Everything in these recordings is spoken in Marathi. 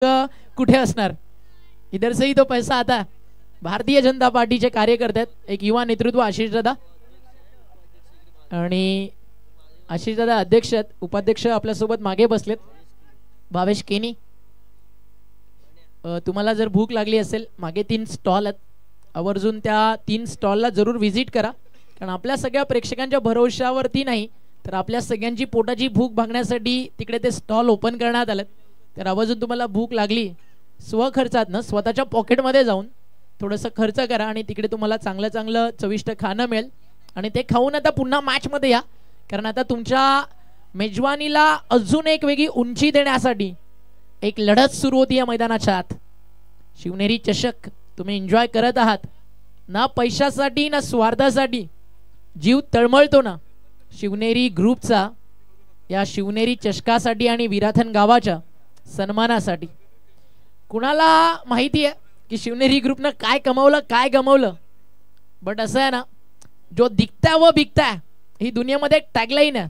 कुठे असणार? इधर से ही तो पैसा आता है. भारतीय जनता पार्टीचे कार्यकर्ते आहेत, एक युवा नेतृत्व आशिष दादा आणि आशिष दादा अध्यक्ष आहेत, उपाध्यक्ष आपल्यासोबत मागे बसलेत भावेश केनी. तुम्हाला जर भूक लागली असेल मागे 3 स्टॉल आहेत, आवर्जून त्या 3 स्टॉलला जरूर व्हिजिट करा, कारण आपल्या सगळ्या प्रेक्षकांच्या भरोशावरती नाही तर आपल्या सगळ्यांची पोटाची भूक भागण्यासाठी तिकडे ते स्टॉल ओपन करण्यात आलेत. तर आवर्जून तुम्हाला भूक लागली स्वखर्चातनं स्वतःच्या पॉकेटमध्ये जाऊन थोडंसं खर्च करा आणि तिकडे तुम्हाला चांगलं चांगलं चविष्ट खाणं मिळेल आणि ते खाऊन आता पुन्हा मॅचमध्ये या, कारण आता तुमच्या मेजवानीला अजून एक वेगळी उंची देण्यासाठी एक लढत सुरू होती या मैदानाच्या आत. शिवनेरी चषक तुम्ही एन्जॉय करत आहात ना, पैशासाठी ना स्वार्थासाठी. जीव तळमळतो ना शिवनेरी ग्रुपचा या शिवनेरी चषकासाठी आणि विराथन गावाच्या सन्मानासाठी. कुणाला माहिती आहे की शिवनेरी ग्रुपनं काय कमावलं काय गमावलं, बट असं आहे ना, जो दिखता वो बिकता है ही दुनियामध्ये एक टॅगलाईन आहे.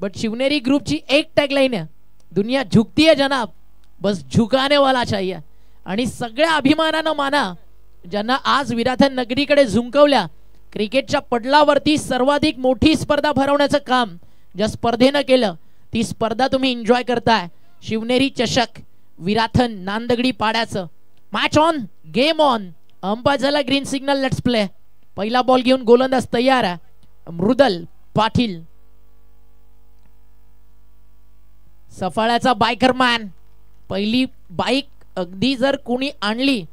बट शिवनेरी ग्रुपची एक टॅगलाईन आहे, दुनिया झुकती है जनाब, बस झुकाने वाला चाहिए. आणि सगळ्या अभिमानानं माना ज्यांना आज विराथन नगरीकडे झुंकवल्या. क्रिकेटच्या पडलावरती सर्वाधिक मोठी स्पर्धा भरवण्याचं काम ज्या स्पर्धेनं केलं ती स्पर्धा तुम्ही एन्जॉय करताय. शिवनेरी चषक विराथन नांदगडी पाड्याचं. Match on, game on. Umpire झाला ग्रीन सिग्नल, लेट्स प्ले. पहिला बॉल घेऊन गोलंदाज तयार आहे मृदल पाटील. सफाळ्याचा बायकर मॅन, पहिली बाईक अगदी जर कोणी आणली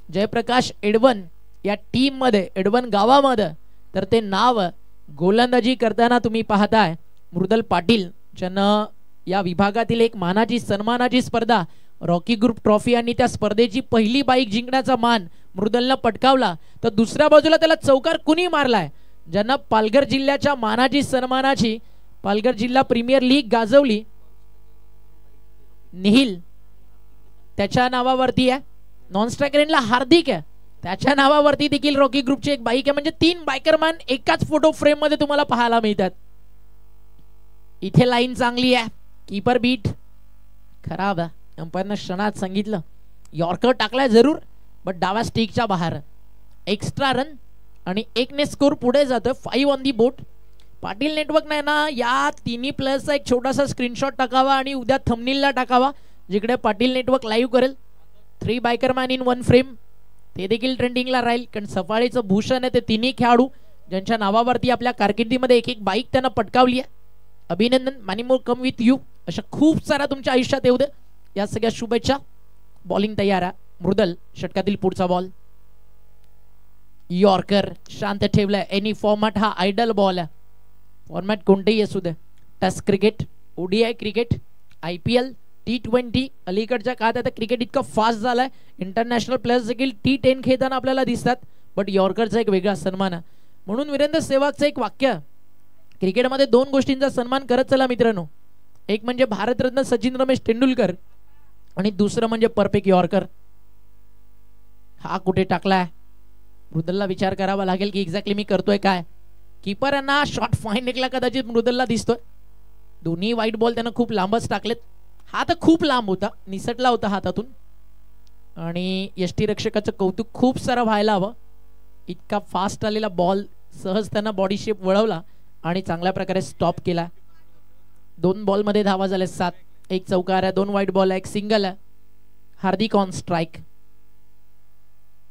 जयप्रकाश एडवन या टीम मध्ये, एडवन गावामध्ये, तर ते नाव गोलंदाजी करताना तुम्ही पाहताय मृदल पाटील, ज्यानं या विभागातील एक मानाची सन्मानाची स्पर्धा रॉकी ग्रुप ट्रॉफी आणि त्या स्पर्धेची पहिली बाईक जिंकण्याचा मान मृदलनं पटकावला. तर दुसऱ्या बाजूला त्याला चौकार कुणी मारलाय, ज्यांना पालघर जिल्ह्याच्या मानाची सन्मानाची पालघर जिल्हा प्रीमियर लीग गाजवली, निहिल त्याच्या नावावरती आहे. नॉन स्ट्रायकरला हार्दिक आहे, त्याच्या नावावरती देखील रॉकी ग्रुपची एक बाईक आहे. म्हणजे 3 बायकरमॅन एकाच फोटो फ्रेम मध्ये तुम्हाला पाहायला मिळतात. इथे लाईन चांगली आहे, कीपर बीट खराब आहे. अंपायरनं क्षणात सांगितलं यॉर्कर टाकलाय जरूर, बट डाव्या स्टिकच्या बाहेर. एक्स्ट्रा रन आणि 1 ने स्कोर पुढे जातोय. 5 on the boat. Patil network नाही ना, या तिन्ही प्लेयर्सचा एक छोटासा स्क्रीनशॉट टाकावा आणि उद्या थंबनेलला टाकावा, जिकडे पाटील नेटवर्क लाईव्ह करेल. 3 बायकरमॅन इन 1 फ्रेम, ते देखील ट्रेंडिंगला राहील, कारण सफाळीचं भूषण आहे ते तिन्ही खेळाडू ज्यांच्या नावावरती आपल्या कारकिर्दीमध्ये एक एक बाईक त्यांना पटकावली आहे. अभिनंदन. Many more come with you. अशा खूप साऱ्या तुमच्या आयुष्यात येऊ दे. या सगळ्या शुभेच्छा. बॉलिंग तयार आहे मृदल. षटकातील पुढचा बॉल. यॉर्कर शांत ठेवलाय. एनी फॉर्मॅट हा आयडल बॉल आहे. फॉर्मॅट कोणतेही असू दे, test cricket, ODI cricket, IPL, T20. अलीकडच्या काळात आता क्रिकेट इतकं फास्ट झालंय, इंटरनॅशनल प्लेयर्स देखील T10 खेळताना आपल्याला दिसतात. बट यॉर्करचा एक वेगळा सन्मान आहे. म्हणून वीरेंद्र सेहवागचं एक वाक्य, क्रिकेटमध्ये 2 गोष्टींचा सन्मान करत चला मित्रांनो. एक म्हणजे भारतरत्न सचिन रमेश तेंडुलकर आणि दुसरं म्हणजे परफेक्ट यॉर्कर. हा कुठे टाकलाय? मृदलला विचार करावा लागेल की एक्झॅक्टली मी करतोय काय. कीपरांना शॉट फाईन एकला कदाचित मृदलला दिसतोय. दोन्ही वाईट बॉल त्यानं खूप लांबच टाकलेत. हा तर खूप लांब होता, निसटला होता हातातून. आणि यष्टीरक्षकाचं कौतुक खूप सारं व्हायला हवं. इतका फास्ट आलेला बॉल सहज त्यांना बॉडी शेप वळवला आणि चांगल्या प्रकारे स्टॉप केला. 2 बॉलमध्ये धावा झाल्या 7. 1 चौकार आहे, 2 वाईट बॉल आहे, 1 सिंगल आहे. हार्दिक ऑन स्ट्राइक.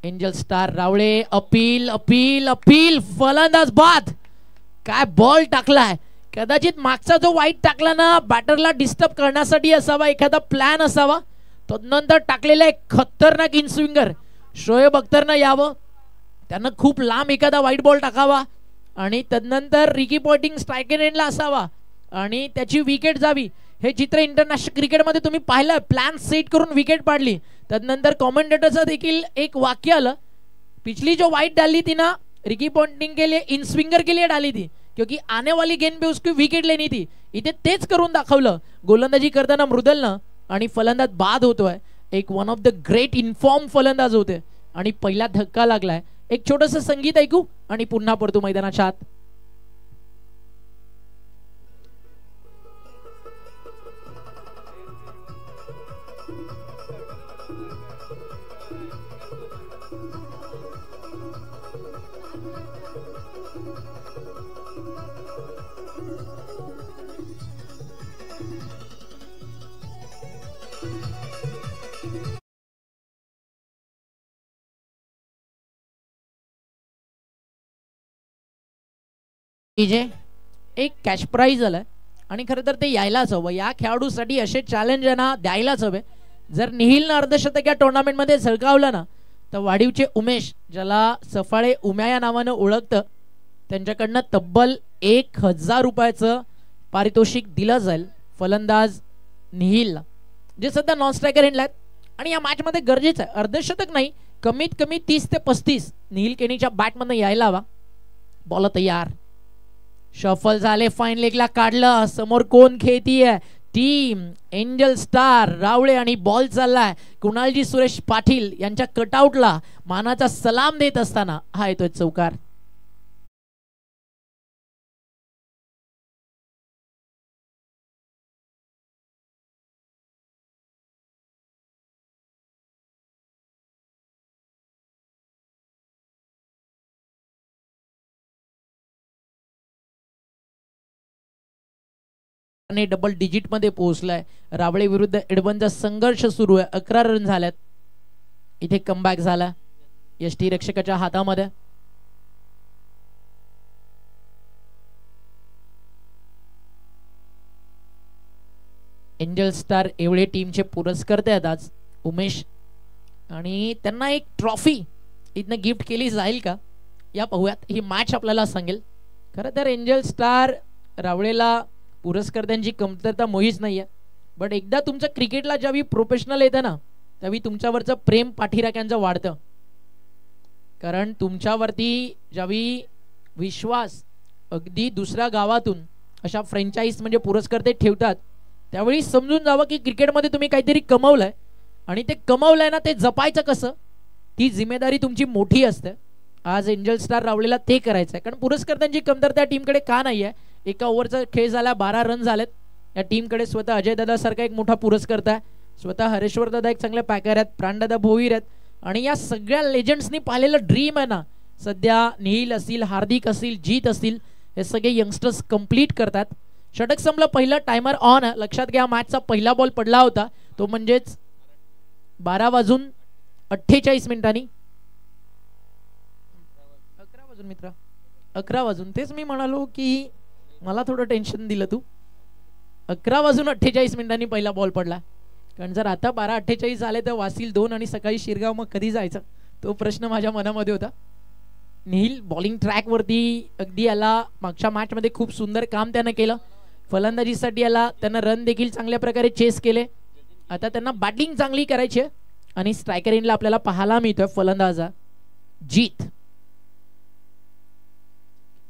एंजल स्टार रावळे. Appeal appeal appeal. फलंदाज बाद. काय बॉल टाकलाय. कदाचित मागचा जो वाईट टाकला ना, बॅटरला डिस्टर्ब करण्यासाठी असावा, एखादा प्लॅन असावा. तदनंतर टाकलेला एक खतरनाक इन स्विंगर शोएब अख्तरनं यावं, त्यानं खूप लांब एखादा वाईट बॉल टाकावा आणि तदनंतर रिकी पॉइंटिंग स्ट्रायकर एंडला असावा आणि त्याची विकेट जावी. हे चित्र इंटरनॅशनल क्रिकेटमध्ये तुम्ही पाहिलं. प्लॅन सेट करून विकेट पाडली. तदनंतर कॉमेंटेटरचं देखील एक वाक्य आलं, पिछली जो वाइट डाली थी ना रिकी पॉइंटिंग के लिए, इन स्विंगर के लिए डाली थी, क्योंकि आने वाली गेंद पे उसकी विकेट लेनी थी. इथे तेच करून दाखवलं गोलंदाजी करताना मृदलनं आणि फलंदाज बाद होतोय. एक one of the great inform फलंदाज होते आणि पहिला धक्का लागलाय. एक छोटंसं संगीत ऐकू आणि पुन्हा पडतो मैदानाच्या आत. एक कॅश प्राइज आलाय आणि खरं तर ते यायलाच हवं. या खेळाडूसाठी असे चॅलेंज यांना द्यायलाच हवे. जर निहिलनं अर्धशतक या टुर्नामेंटमध्ये झळकावलं ना तर वाडीवचे उमेश, ज्याला सफाळे उम्या या नावानं ओळखतं, त्यांच्याकडनं तब्बल 1000 रुपयाचं पारितोषिक दिलं जाईल फलंदाज निहिलला, जे सध्या नॉन स्ट्रायकर हिंडला आहेत. आणि या मॅचमध्ये गरजेचं आहे अर्धशतक नाही, कमीत कमी 30 ते 35 निहिल केनीच्या बॅटमधनं यायला हवा. बॉल तयार, शफल झाले, फाईन लेगला काढलं. समोर कोण खेळतीये? टीम एंजल स्टार रावळे आणि बॉल चाललाय कुणालजी सुरेश पाटील यांच्या कटआउटला मानाचा सलाम देत असताना हा येतोय चौकार. आणि डबल डिजिट मध्ये पोहोचलाय. रावळे विरुद्ध एडवनचा संघर्ष सुरू आहे. 11 रन झाल्यात. इथे कमबॅक झाला यष्टी रक्षकाच्या हातामध्ये. एंजल स्टार एवढे टीमचे पुरस्कर्ते आहेत आज उमेश, आणि त्यांना एक ट्रॉफी इथनं गिफ्ट केली जाईल का या पाहूयात. ही मॅच आपल्याला सांगेल. खरं तर एंजल स्टार रावळेला पुरस्कर्त्यांची कमतरता मुळीच नाहीये, बट एकदा तुमचं क्रिकेटला ज्यावेळी प्रोफेशनल येतं ना त्यावेळी तुमच्यावरचं प्रेम पाठीराख्यांचं वाढतं. कारण तुमच्यावरती ज्यावेळी विश्वास अगदी दुसऱ्या गावातून अशा फ्रँचाईज म्हणजे पुरस्कर्ते ठेवतात त्यावेळी समजून जावं की क्रिकेटमध्ये तुम्ही काहीतरी कमवलंय, आणि ते कमवलंय ना ते जपायचं कसं, ती जिम्मेदारी तुमची मोठी असते. आज एंजल स्टार रावळेला ते करायचं आहे. कारण पुरस्कर्त्यांची कमतरता टीमकडे का नाही आहे. एका ओव्हरचा खेळ झाला, 12 रन झालेत. या टीमकडे स्वतः अजय दादा सारखा एक मोठा पुरस्कर्ता आहे, स्वतः हरेश्वर दादा एक चांगले पॅकर आहेत, प्राणदादा भोईर आहेत, आणि या सगळ्या लेजंड्सनी पाहिलेलं ड्रीम आहे ना सध्या निहिल असतील, हार्दिक असतील, जीत असतील, हे सगळे यंगस्टर्स कंप्लीट करतात. षटक संपलं, पहिलं टायमर ऑन. लक्षात घ्या मॅचचा पहिला बॉल पडला होता तो म्हणजेच 12:48 मिनिटांनी. 11 वाजून मित्रा, 11 वाजून. तेच मी म्हणालो की मला थोडं टेन्शन दिलं तू. 11:48 मिनिटांनी पहिला बॉल पडला. कारण जर आता 12:48 झाले तर वासील 2 आणि सकाळी शिरगाव मग कधी जायचं, तो प्रश्न माझ्या मनामध्ये होता. निहिल बॉलिंग ट्रॅक वरती अगदी याला मागच्या मॅच मध्ये खूप सुंदर काम त्यानं केलं. फलंदाजीसाठी याला त्यानं रन देखील चांगल्या प्रकारे चेस केले. आता त्यांना बॅटिंग चांगली करायची आहे आणि स्ट्रायकर इनला आपल्याला पाहायला मिळतोय फलंदाजा जीत.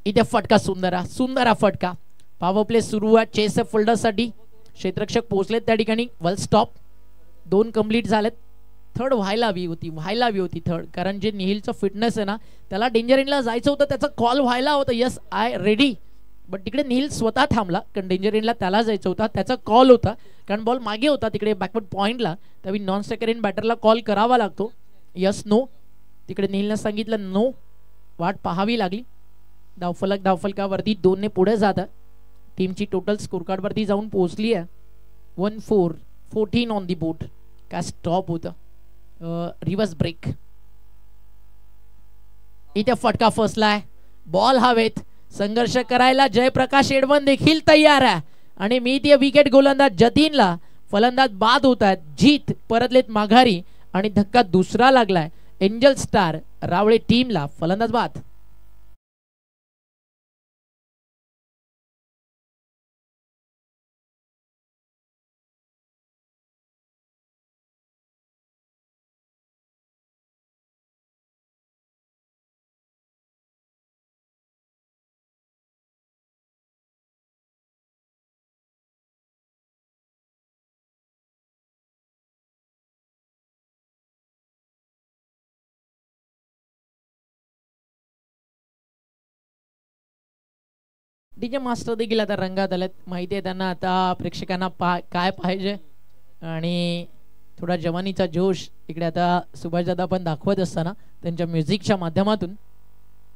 इथे फटका, सुंदरा फटका. पॉवर प्ले सुरू आहे चेस फोल्डर साठी. क्षेत्ररक्षक पोहोचलेत त्या ठिकाणी. वेल स्टॉप. 2 कंप्लीट झालेत. थर्ड व्हायला हवी होती थर्ड, कारण जे निहिलचं फिटनेस आहे ना त्याला डेंजर इनला जायचं होतं, त्याचा कॉल व्हायला होता यस आय रेडी, बट तिकडे निहिल स्वतः थांबला कारण डेंजर इनला त्याला जायचं होता, त्याचा कॉल होता कारण बॉल मागे होता तिकडे बॅकवर्ड पॉइंटला, त्यावेळी नॉन स्ट्रायकर इन बॅटरला कॉल करावा लागतो. यस नो, तिकडे निहिलनं सांगितलं नो, वाट पाहावी लागली. धावफलकावरती 2 ने पुढे जातात. टीमची टोटल स्कोर कार्ड वरती जाऊन पोहोचली आहे 1-4-14 ऑन दी बोट. काय स्टॉप होतं, रिव्हर्स ब्रेक. इथे फटका फसलाय, बॉल हवेत. संघर्ष करायला जयप्रकाश एडवन देखील तयार आहे आणि मी ते विकेट गोलंदाज जतीनला फलंदाज बाद होत आहेत. जीत परतलेत माघारी आणि धक्का दुसरा लागलाय एंजल स्टार रावळे टीमला. फलंदाज बाद. डीजे मास्टर देखील आता रंगात आलेत. माहिती आहे त्यांना आता प्रेक्षकांना काय पाहिजे आणि थोडा जवानीचा जोश इकडे आता सुभाषदादा पण दाखवत असताना त्यांच्या म्युझिकच्या माध्यमातून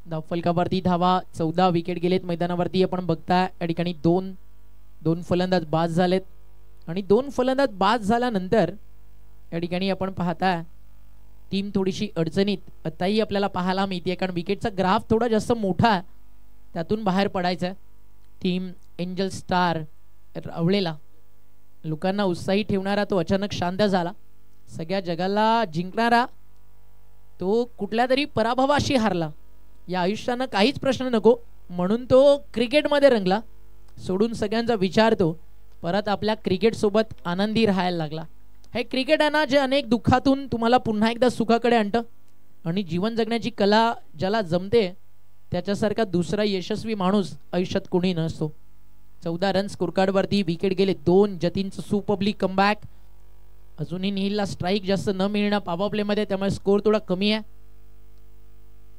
धावफलकावरती धावा 14 विकेट गेलेत मैदानावरती. आपण बघताय या ठिकाणी दोन फलंदाज बाद झालेत आणि 2 फलंदाज बाद झाल्यानंतर या ठिकाणी आपण पाहताय टीम थोडीशी अडचणीत आताही आपल्याला पाहायला मिळते, कारण विकेटचा ग्राफ थोडा जास्त मोठा आहे, त्यातून बाहेर पडायचं आहे. टीम एंजल स्टार रावळेला लोकांना उत्साही ठेवणारा तो अचानक शांत झाला. सगळ्या जगाला जिंकणारा तो कुठल्या तरी पराभवाशी हारला. या आयुष्यानं काहीच प्रश्न नको म्हणून तो क्रिकेटमध्ये रंगला. सोडून सगळ्यांचा विचार तो परत आपल्या क्रिकेट सोबत आनंदी राहायला लागला. हे क्रिकेट आहे ना, जे अनेक दुःखातून तुम्हाला पुन्हा एकदा सुखाकडे आणतं आणि जीवन जगण्याची कला ज्याला जमते त्याच्यासारखा दुसरा यशस्वी माणूस आयुष्यात कोणी नसतो. 14 रन स्कोरकार्डवरती विकेट गेले 2. जतीनचं सुपब्लिक कमबॅक. अजूनही नीलला स्ट्राईक जास्त न मिळणं पॉवर प्लेमध्ये, त्यामुळे स्कोर थोडा कमी आहे.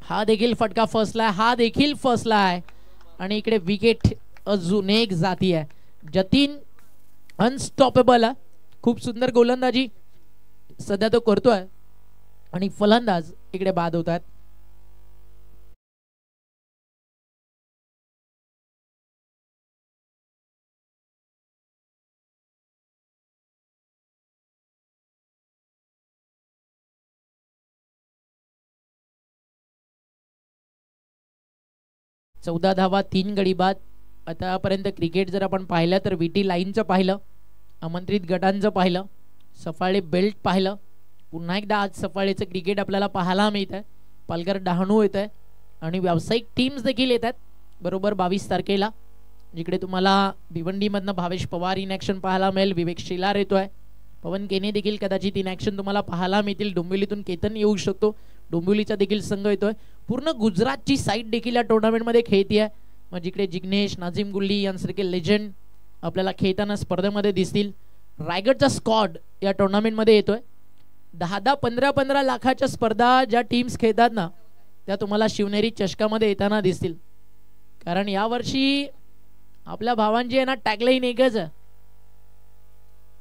हा देखील फटका फसला, हा देखील फसला आहे आणि इकडे विकेट अजून एक जाती आहे. जतीन अनस्टॉपेबल आहे. खूप सुंदर गोलंदाजी सध्या तो करतोय आणि फलंदाज इकडे बाद होत आहेत. चौदा धावा 3 गडी बाद. आतापर्यंत क्रिकेट जर आपण पाहिलं तर विटी लाईनचं पाहिलं, आमंत्रित गटांचं पाहिलं, सफाळे बेल्ट पाहिलं. पुन्हा एकदा आज सफाळेचं क्रिकेट आपल्याला पाहायला मिळत आहे. पालघर डहाणू येत आहे आणि व्यावसायिक टीम्स देखील येत आहेत बरोबर 22 तारखेला, जिकडे तुम्हाला भिवंडीमधनं भावेश पवार इन ॲक्शन पाहायला मिळेल. विवेक शिलार येतोय, पवन केने देखील कदाचित इन ॲक्शन तुम्हाला पाहायला मिळतील. डोंबिवलीतून केतन येऊ शकतो, डोंबिवलीचा देखील संघ येतोय. पूर्ण गुजरातची साईड देखील या टुर्नामेंटमध्ये खेळती आहे. मग जिकडे जिग्नेश, नाझीम गुल्ली यांसारखे लेजंड आपल्याला खेळताना स्पर्धेमध्ये दिसतील. रायगडचा स्क्वॉड या टुर्नामेंटमध्ये येतोय. 10-10, 15-15 लाखाच्या स्पर्धा ज्या टीम्स खेळतात ना, त्या तुम्हाला शिवनेरी चषकामध्ये येताना दिसतील. कारण यावर्षी आपल्या भावांची आहे ना टॅगलाईन एकच आहे,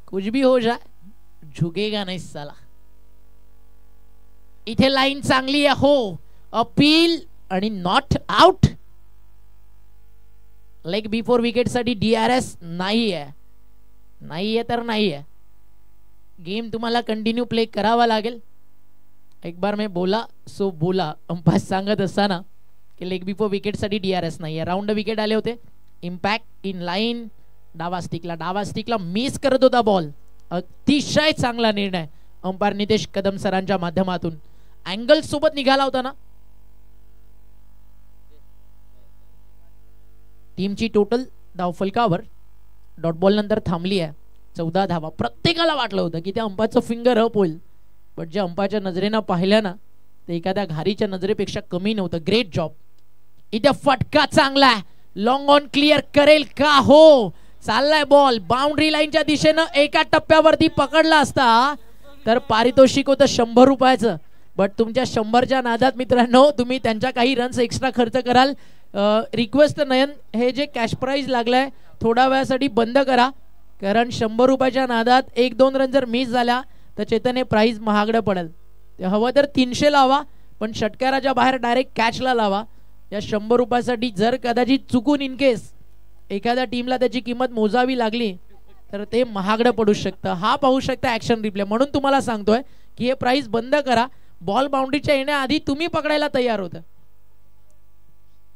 कुछ भी हो जाए झुकेगा नहीं साला. इथे लाईन चांगली आहे हो, अपील आणि not out. Leg before wicket साठी DRS नाही आहे तर नाही आहे. गेम तुम्हाला कंटिन्यू प्ले करावा लागेल. एक बार मैं बोला सो बोला. अंपायर सांगत असताना की लेग बिफोर विकेट साठी DRS नाही आहे. राऊंड विकेट आले होते. इम्पॅक्ट इन लाईन डावा स्टिकला मिस करत होता बॉल. अतिशय चांगला निर्णय अंपायर नितेश कदम सरांच्या माध्यमातून. अँगल सोबत निघाला होता ना. टीमची टोटल धावफलकावर डॉट बॉल नंतर थांबली आहे 14 धावा. प्रत्येकाला वाटलं होतं की त्या अंपायरचं फिंगर अप होईल, बट जे अंपायरच्या नजरेनं पाहिलं ना ते एखाद्या घारीच्या नजरेपेक्षा कमी नव्हतं. Great job. इथे फटका चांगला आहे. लॉंग ऑन क्लिअर करेल का हो. चाललाय बॉल बाउंड्री लाईनच्या दिशेनं. एका टप्प्यावरती पकडला असता तर पारितोषिक होतं 100 रुपयाचं. बट तुमच्या 100च्या नादात मित्रांनो तुम्ही त्यांच्या काही रन्स एक्स्ट्रा खर्च कराल. रिक्वेस्ट नयन, हे जे कॅश प्राइज लागलाय थोड्या वेळासाठी बंद करा, कारण 100 रुपयाच्या नादात 1-2 रन जर मिस झाल्या तर चेतन हे प्राइज महागडं पडेल. ते हवं तर 300 लावा, पण षटकाराच्या बाहेर डायरेक्ट कॅचला लावा. या 100 रुपयासाठी जर कदाचित चुकून इन केस एखाद्या टीमला त्याची किंमत मोजावी लागली तर ते महागडं पडू शकतं. हा पाहू शकता ॲक्शन रिप्ले. म्हणून तुम्हाला सांगतोय की हे प्राइस बंद करा. बॉल बाउंड्रीच्या येण्याआधी तुम्ही पकडायला तयार होतं.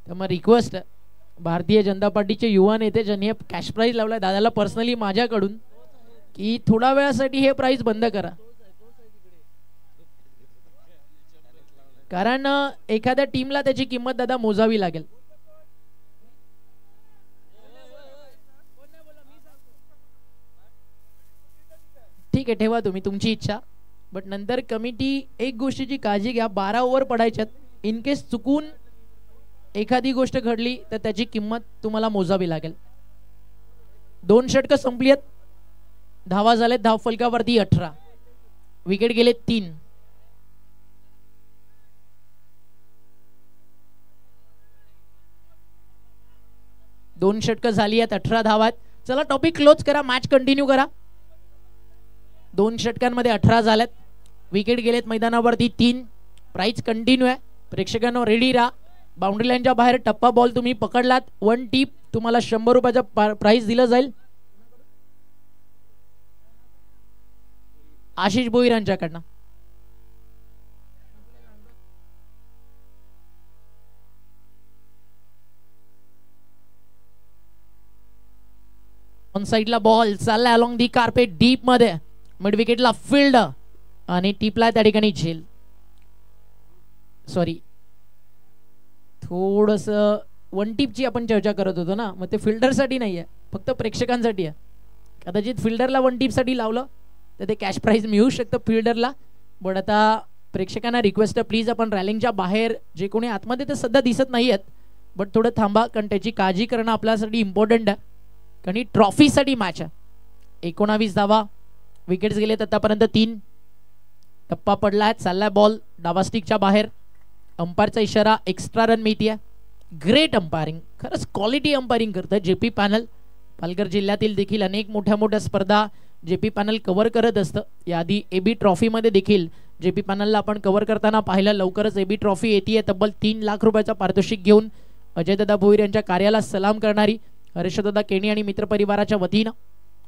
त्यामुळे रिक्वेस्ट भारतीय जनता पार्टीचे युवा नेते ज्यांनी कॅश प्राइज लावलाय दादाला पर्सनली माझ्याकडून की थोड्या वेळासाठी हे प्राइस बंद करा, कारण एखाद्या टीमला त्याची किंमत दादा मोजावी लागेल. ठीक आहे ठेवा तुम्ही, तुमची इच्छा. बट नंतर कमिटी एक गोष्टीची काळजी घ्या, 12 ओव्हर पडायच्यात. इन केस चुकून एखादी गोष्ट घडली तर त्याची किंमत तुम्हाला मोजावी लागेल. 2 षटकं संपली आहेत. धावा झालेत धाव फलकावरती 18. विकेट गेले 3. दोन षटकं झाली आहेत, 18 धावा आहेत. चला टॉपिक क्लोज करा, मॅच कंटिन्यू करा. 2 षटकांमध्ये 18 झाल्यात. विकेट गेलेत मैदानावरती 3. प्राइज कंटिन्यू आहे. प्रेक्षकांनो रेडी राहा. बाउंड्री लाईनच्या बाहेर टप्पा बॉल तुम्ही पकडलात 1 टीप तुम्हाला 100 रुपयाचा प्राइज दिलं जाईल. आशिष भोईर यांच्याकडनं. ऑन साइडला बॉल चालला अलॉंग दी कार्पेट डीप मध्ये. मिड विकेटला फील्ड आणि टिपला त्या ठिकाणी झेल. सॉरी थोडस 1 टिपची आपण चर्चा करत होतो ना, मग ते फिल्डरसाठी नाही आहे, फक्त प्रेक्षकांसाठी आहे. कदाचित फिल्डरला 1 टिपसाठी लावलं तर ते कॅश प्राइज मिळू शकतं फिल्डरला. बट आता प्रेक्षकांना रिक्वेस्ट आहे प्लीज आपण रॅलिंगच्या बाहेर जे कोणी आतमध्ये ते सध्या दिसत नाही आहेत बट थोडं थांबा, कारण त्याची काळजी करणं आपल्यासाठी इम्पॉर्टंट आहे. कारण ही ट्रॉफीसाठी मॅच आहे. 19 धावा. विकेट्स गेलेत आतापर्यंत 3. टप्पा पडलाय. चाललाय बॉल डावा स्टिकच्या बाहेर. अंपायरचा इशारा. एक्स्ट्रा रन मिळतीये. Great umpiring. खरंच क्वालिटी अंपायरिंग करतं जेपी पॅनल. पालघर जिल्ह्यातील देखील अनेक मोठ्या स्पर्धा जेपी पॅनल कव्हर करत असतं. याआधी एबी ट्रॉफीमध्ये देखील जेपी पॅनलला आपण कव्हर करताना पाहिलं. लवकरच एबी ट्रॉफी येते. तब्बल 3 लाख रुपयाचा पारितोषिक घेऊन अजयदादा भोईर यांच्या कार्याला सलाम करणारी हर्षदादा केणी आणि मित्रपरिवाराच्या वतीनं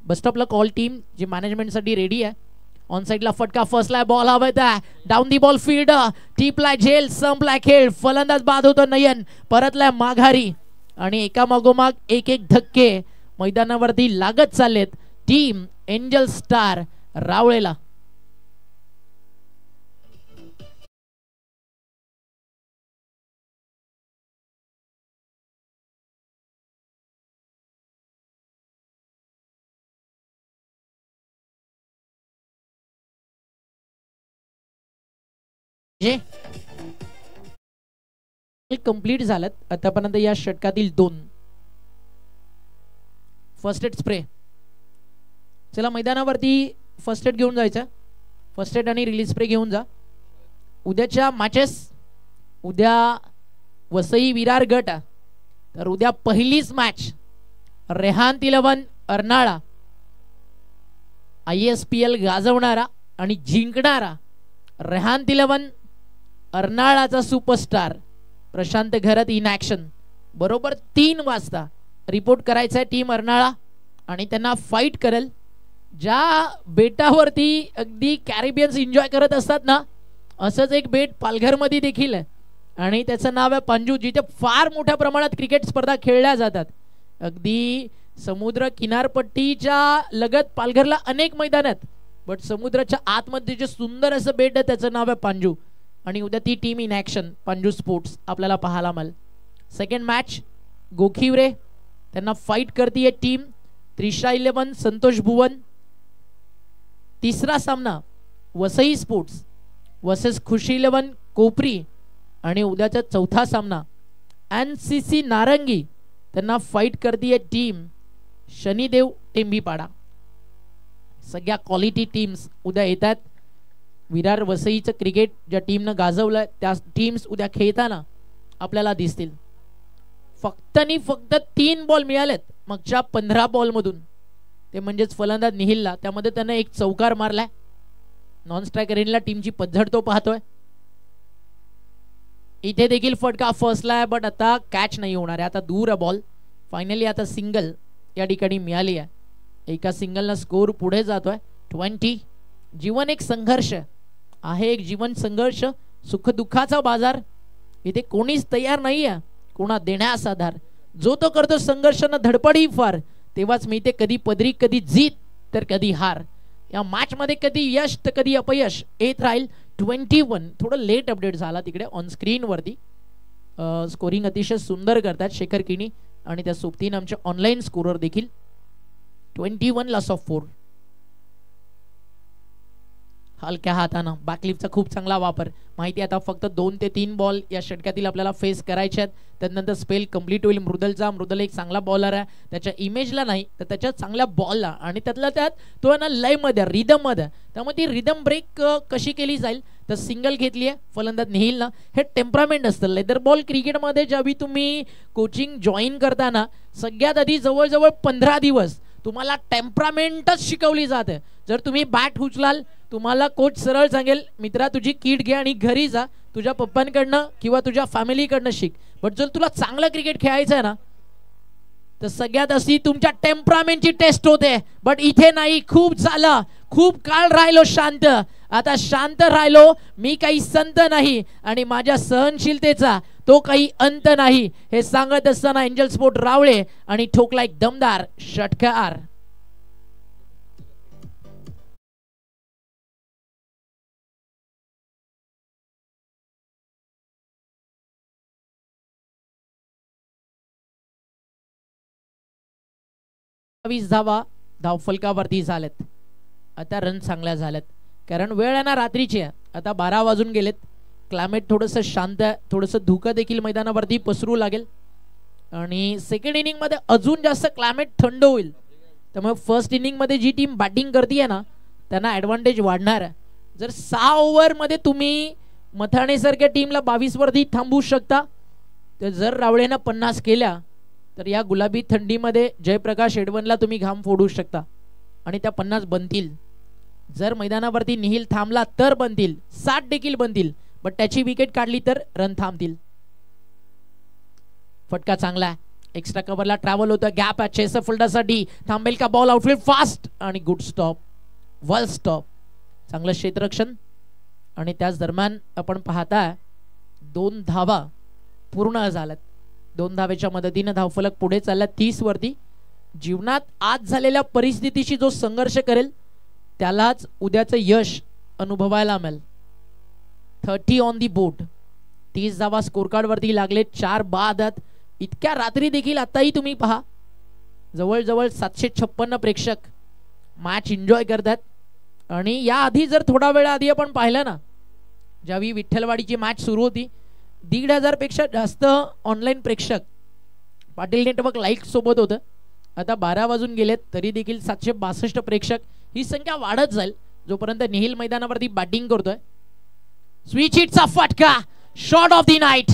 best of luck all team जी मॅनेजमेंटसाठी रेडी आहे. ऑन साइडला फटका फसलाय. बॉल हवेत आहे. Down the ball field. टिपलाय झेल. संपलाय खेळ. फलंदाज बाद होतो नयन. परतलाय माघारी आणि एका मागोमाग एक धक्के मैदानावरती लागत चाललेत. टीम एंजल स्टार रावळेला. कंप्लीट झालं आतापर्यंत या षटकातील 2. First aid spray. चला मैदानावरती फर्स्ट एड घेऊन जायचं. फर्स्ट एड आणि रिलीज स्प्रे घेऊन जा. उद्याच्या मॅचेस. उद्या वसई विरार गट. तर उद्या पहिलीच मॅच रेहान 11 अर्नाळा. ISPL गाजवणारा आणि जिंकणारा रेहान 11 अर्नाळाचा superstar Prashant Gharat in action. बरोबर 3 वाजता रिपोर्ट करायचा आहे टीम अर्नाळा आणि त्यांना फाईट करेल. ज्या बेटावरती अगदी कॅरिबियन्स एन्जॉय करत असतात ना, असंच एक बेट पालघरमध्ये देखील आहे आणि त्याचं नाव आहे पांजू, जिथे फार मोठ्या प्रमाणात क्रिकेट स्पर्धा खेळल्या जातात. अगदी समुद्र किनारपट्टीच्या लगत पालघरला अनेक मैदान आहेत, बट समुद्राच्या आतमध्ये जे सुंदर असं बेट आहे त्याचं नाव आहे पांजू. आणि उद्या ती team in action Panju sports आपल्याला पाहायला मिळेल. सेकंड मॅच गोखिवरे त्यांना फाईट करतीये टीम त्रिशा 11 संतोष भुवन. तिसरा सामना वसई स्पोर्ट्स वर्सेस खुशी 11 कोपरी. आणि उद्याचा चौथा सामना NCC नारंगी त्यांना फाईट करतीये टीम शनिदेव टेंबीपाडा. सगळ्या क्वालिटी टीम्स उद्या येतात. विरार वसईचं क्रिकेट ज्या टीमनं गाजवलं त्या टीम्स उद्या खेळताना आपल्याला दिसतील. फक्त 3 बॉल मिळालेत मागच्या 15 बॉलमधून. ते म्हणजेच फलंदाज निहिलला, त्यामध्ये त्यानं एक चौकार मारलाय. नॉन स्ट्रायकर एंडला टीमची पद्धत तो पाहतोय. इथे देखील फटका फसलाय, बट आता कॅच नाही होणार आहे. आता दूर आहे बॉल. फायनली आता सिंगल या ठिकाणी मिळाली आहे. एका सिंगलनं स्कोर पुढे जातोय 20. जीवन एक संघर्ष आहे. एक जीवन संघर्ष. सुखदुःखाचा बाजार. इथे कोणीच तयार नाही आहे कोणा देण्यास आधार. जो तो करतो संघर्ष न धडपडी फार. तेव्हाच मिळते कधी पदरी, कधी जीत तर कधी हार. या मॅच मध्ये कधी यश तर कधी अपयश येत राहील. 21 थोडं लेट अपडेट झाला तिकडे ऑन स्क्रीन वरती. स्कोरिंग अतिशय सुंदर करतात शेखर किणी आणि त्या सोबतीने आमचे ऑनलाईन स्कोरर देखील. 21 लॉस ऑफ 4. हलक्या हातानं बॅकलिफ्टचा खूप चांगला वापर. माहिती आता फक्त 2 ते 3 बॉल या षटकातील आपल्याला फेस करायचे आहेत. त्यानंतर स्पेल कंप्लीट होईल मृदलचा. मृदल एक चांगला बॉलर आहे. त्याच्या इमेजला नाही तर त्याच्या चांगल्या बॉलला आणि त्यातल्या त्यात तो आहे ना लयमध्ये रिदम मध्ये. त्यामुळे ती रिदम ब्रेक कशी केली जाईल तर सिंगल घेतली आहे फलंदाज निहिलनं. हे टेम्परामेंट असतं लेदर बॉल क्रिकेटमध्ये. ज्यावेळी तुम्ही कोचिंग जॉईन करताना सगळ्यात आधी जवळजवळ 15 दिवस तुम्हाला टेम्परामेंटच शिकवली जाते. जर तुम्ही बॅट उचलाल तुम्हाला कोच सरळ सांगेल मित्रा तुझी किट घे आणि घरी जा, तुझ्या पप्पांकडनं किंवा तुझ्या फॅमिलीकडनं शिक. बट जर तुला चांगलं क्रिकेट खेळायचं आहे ना तर सगळ्यात अशी तुमच्या टेम्परामेंटची टेस्ट होते. बट इथे नाही, खूप झालं, खूप काळ राहिलो शांत, आता शांत राहिलो, मी काही संत नाही आणि माझ्या सहनशीलतेचा तो काही अंत नाही. हे सांगत असताना एंजल स्पोर्ट रावळे आणि ठोकला एक दमदार षटकार. धावा धावफलकावरती झालेत. आता रन चांगल्या झालेत कारण वेळ आहे ना रात्रीची आहे. आता 12 वाजून गेलेत. क्लायमेट थोडंसं शांत आहे, थोडंसं धुकं देखील मैदानावरती पसरू लागेल आणि सेकंड इनिंग मध्ये अजून जास्त क्लायमेट थंड होईल. त्यामुळे फर्स्ट इनिंग मध्ये जी टीम बॅटिंग करते ना त्यांना ॲडव्हान्टेज वाढणार आहे. जर 6 ओव्हर मध्ये तुम्ही मथाणेसारख्या टीमला 22 वरती थांबवू शकता तर जर रावळेनं 50 केल्या तर या गुलाबी थंडीमध्ये जयप्रकाश एडवनला तुम्ही घाम फोडू शकता आणि त्या 50 बनतील. जर मैदानावरती निहिल थांबला तर बनतील, 60 देखील बनतील. बट त्याची विकेट काढली तर रन थांबतील. फटका चांगला आहे, एक्स्ट्रा कव्हरला ट्रॅव्हल होतं, गॅप आहे चेस फुलडासाठी. थांबेल का बॉल? आउटफील्ड फास्ट आणि गुड स्टॉप, वेल स्टॉप, चांगलं क्षेत्ररक्षण. आणि त्याच दरम्यान आपण पाहता 2 धावा पूर्ण झाल्यात. 2 धावेच्या मदतीने धावफलक पुढे चालला 30 वरती. जीवनात आज झालेल्या परिस्थितीशी जो संघर्ष करेल त्यालाच उद्याचं यश अनुभवायला मिळेल. 30 ऑन दी बोर्ड, 30 धावा स्कोर कार्ड वरती लागले. 4 बाद आहेत. इतक्या रात्री देखील आताही तुम्ही पहा जवळजवळ 756 प्रेक्षक मॅच एन्जॉय करतात. आणि या आधी जर थोडा वेळ आधी आपण पाहिलं ना ज्यावेळी विठ्ठलवाडीची मॅच सुरू होती 1,500 पेक्षा जास्त ऑनलाईन प्रेक्षक पाटील नेटवर्क लाईक सोबत होतं. आता 12 वाजून गेलेत तरी देखील 762 प्रेक्षक. ही संख्या वाढत जाईल जोपर्यंत निहिल मैदानावरती बॅटिंग करतोय. स्विच हिटचा फटका, शॉट ऑफ द नाईट.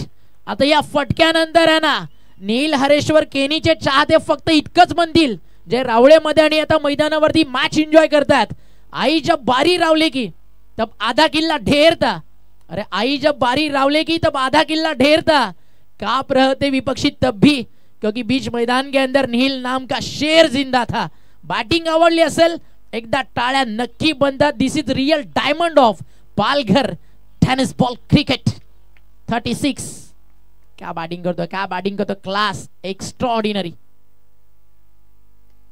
आता या फटक्यानंतर आहे ना नील हरेश्वर केनीचे चाहते फक्त इतकंच म्हणतील जे रावळेमध्ये आणि आता मैदानावरती मॅच एन्जॉय करतात. आई जब बारी रावले की तब आधा किल्ला ढेरता. अरे आई जब बारी रावले की तब आधा किल्ला ढेरता. कांप रहे थे विपक्षी तब भी क्योंकि बीच मैदान के अंदर नील नाम का शेर जिंदा था. बॅटिंग आवडली असेल एकदा टाळ्या नक्की बनतात. This is real diamond of Palghar tennis ball cricket. 36 क्या बॅटिंग करतोय, क्या बॅटिंग करतोय, क्लास एक्स्ट्राऑर्डिनरी.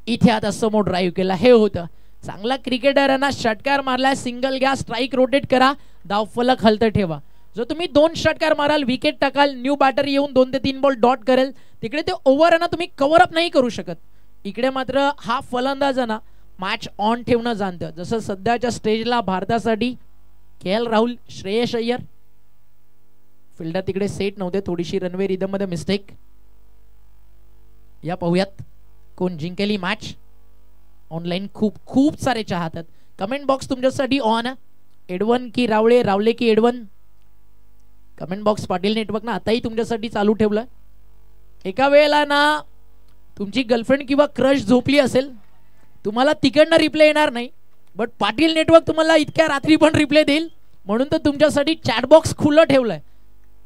इथे आता समोर ड्राईव्ह केला, हे होतं चांगला क्रिकेटरांना. षटकार मारला, सिंगल घ्या, स्ट्राईक रोटेट करा, धावफलक हलत ठेवा. जर तुम्ही 2 षटकार माराल विकेट टाकाल, न्यू बॅटर येऊन 2 ते 3 बॉल डॉट करेल, तिकडे ते ओव्हर ना तुम्ही कव्हर अप नाही करू शकत. इकडे मात्र हा फलंदाज ना मॅच ऑन ठेवणं जाणतं. जसं सध्याच्या स्टेजला भारतासाठी KL राहुल, श्रेयस अय्यर, फिल्डर तिकडे सेट नव्हते, थोडीशी रनवे रिदम मध्ये मिस्टेक. या पाहूयात कोण जिंकेल ही मॅच. ऑनलाईन खूप खूप सारे चाहतात. कमेंट बॉक्स तुमच्यासाठी ऑन आहे. एडवन की रावळे, रावले की Edwan. Comment box Patil network ना आताही तुमच्यासाठी चालू ठेवलं. एका वेळेला ना तुमची गर्लफ्रेंड किंवा क्रश झोपली असेल, तुम्हाला तिकडनं रिप्ले येणार नाही, बट पाटील नेटवर्क तुम्हाला इतक्या रात्री पण रिप्ले देईल. म्हणून तर तुमच्यासाठी चॅट बॉक्स खुलं ठेवलंय.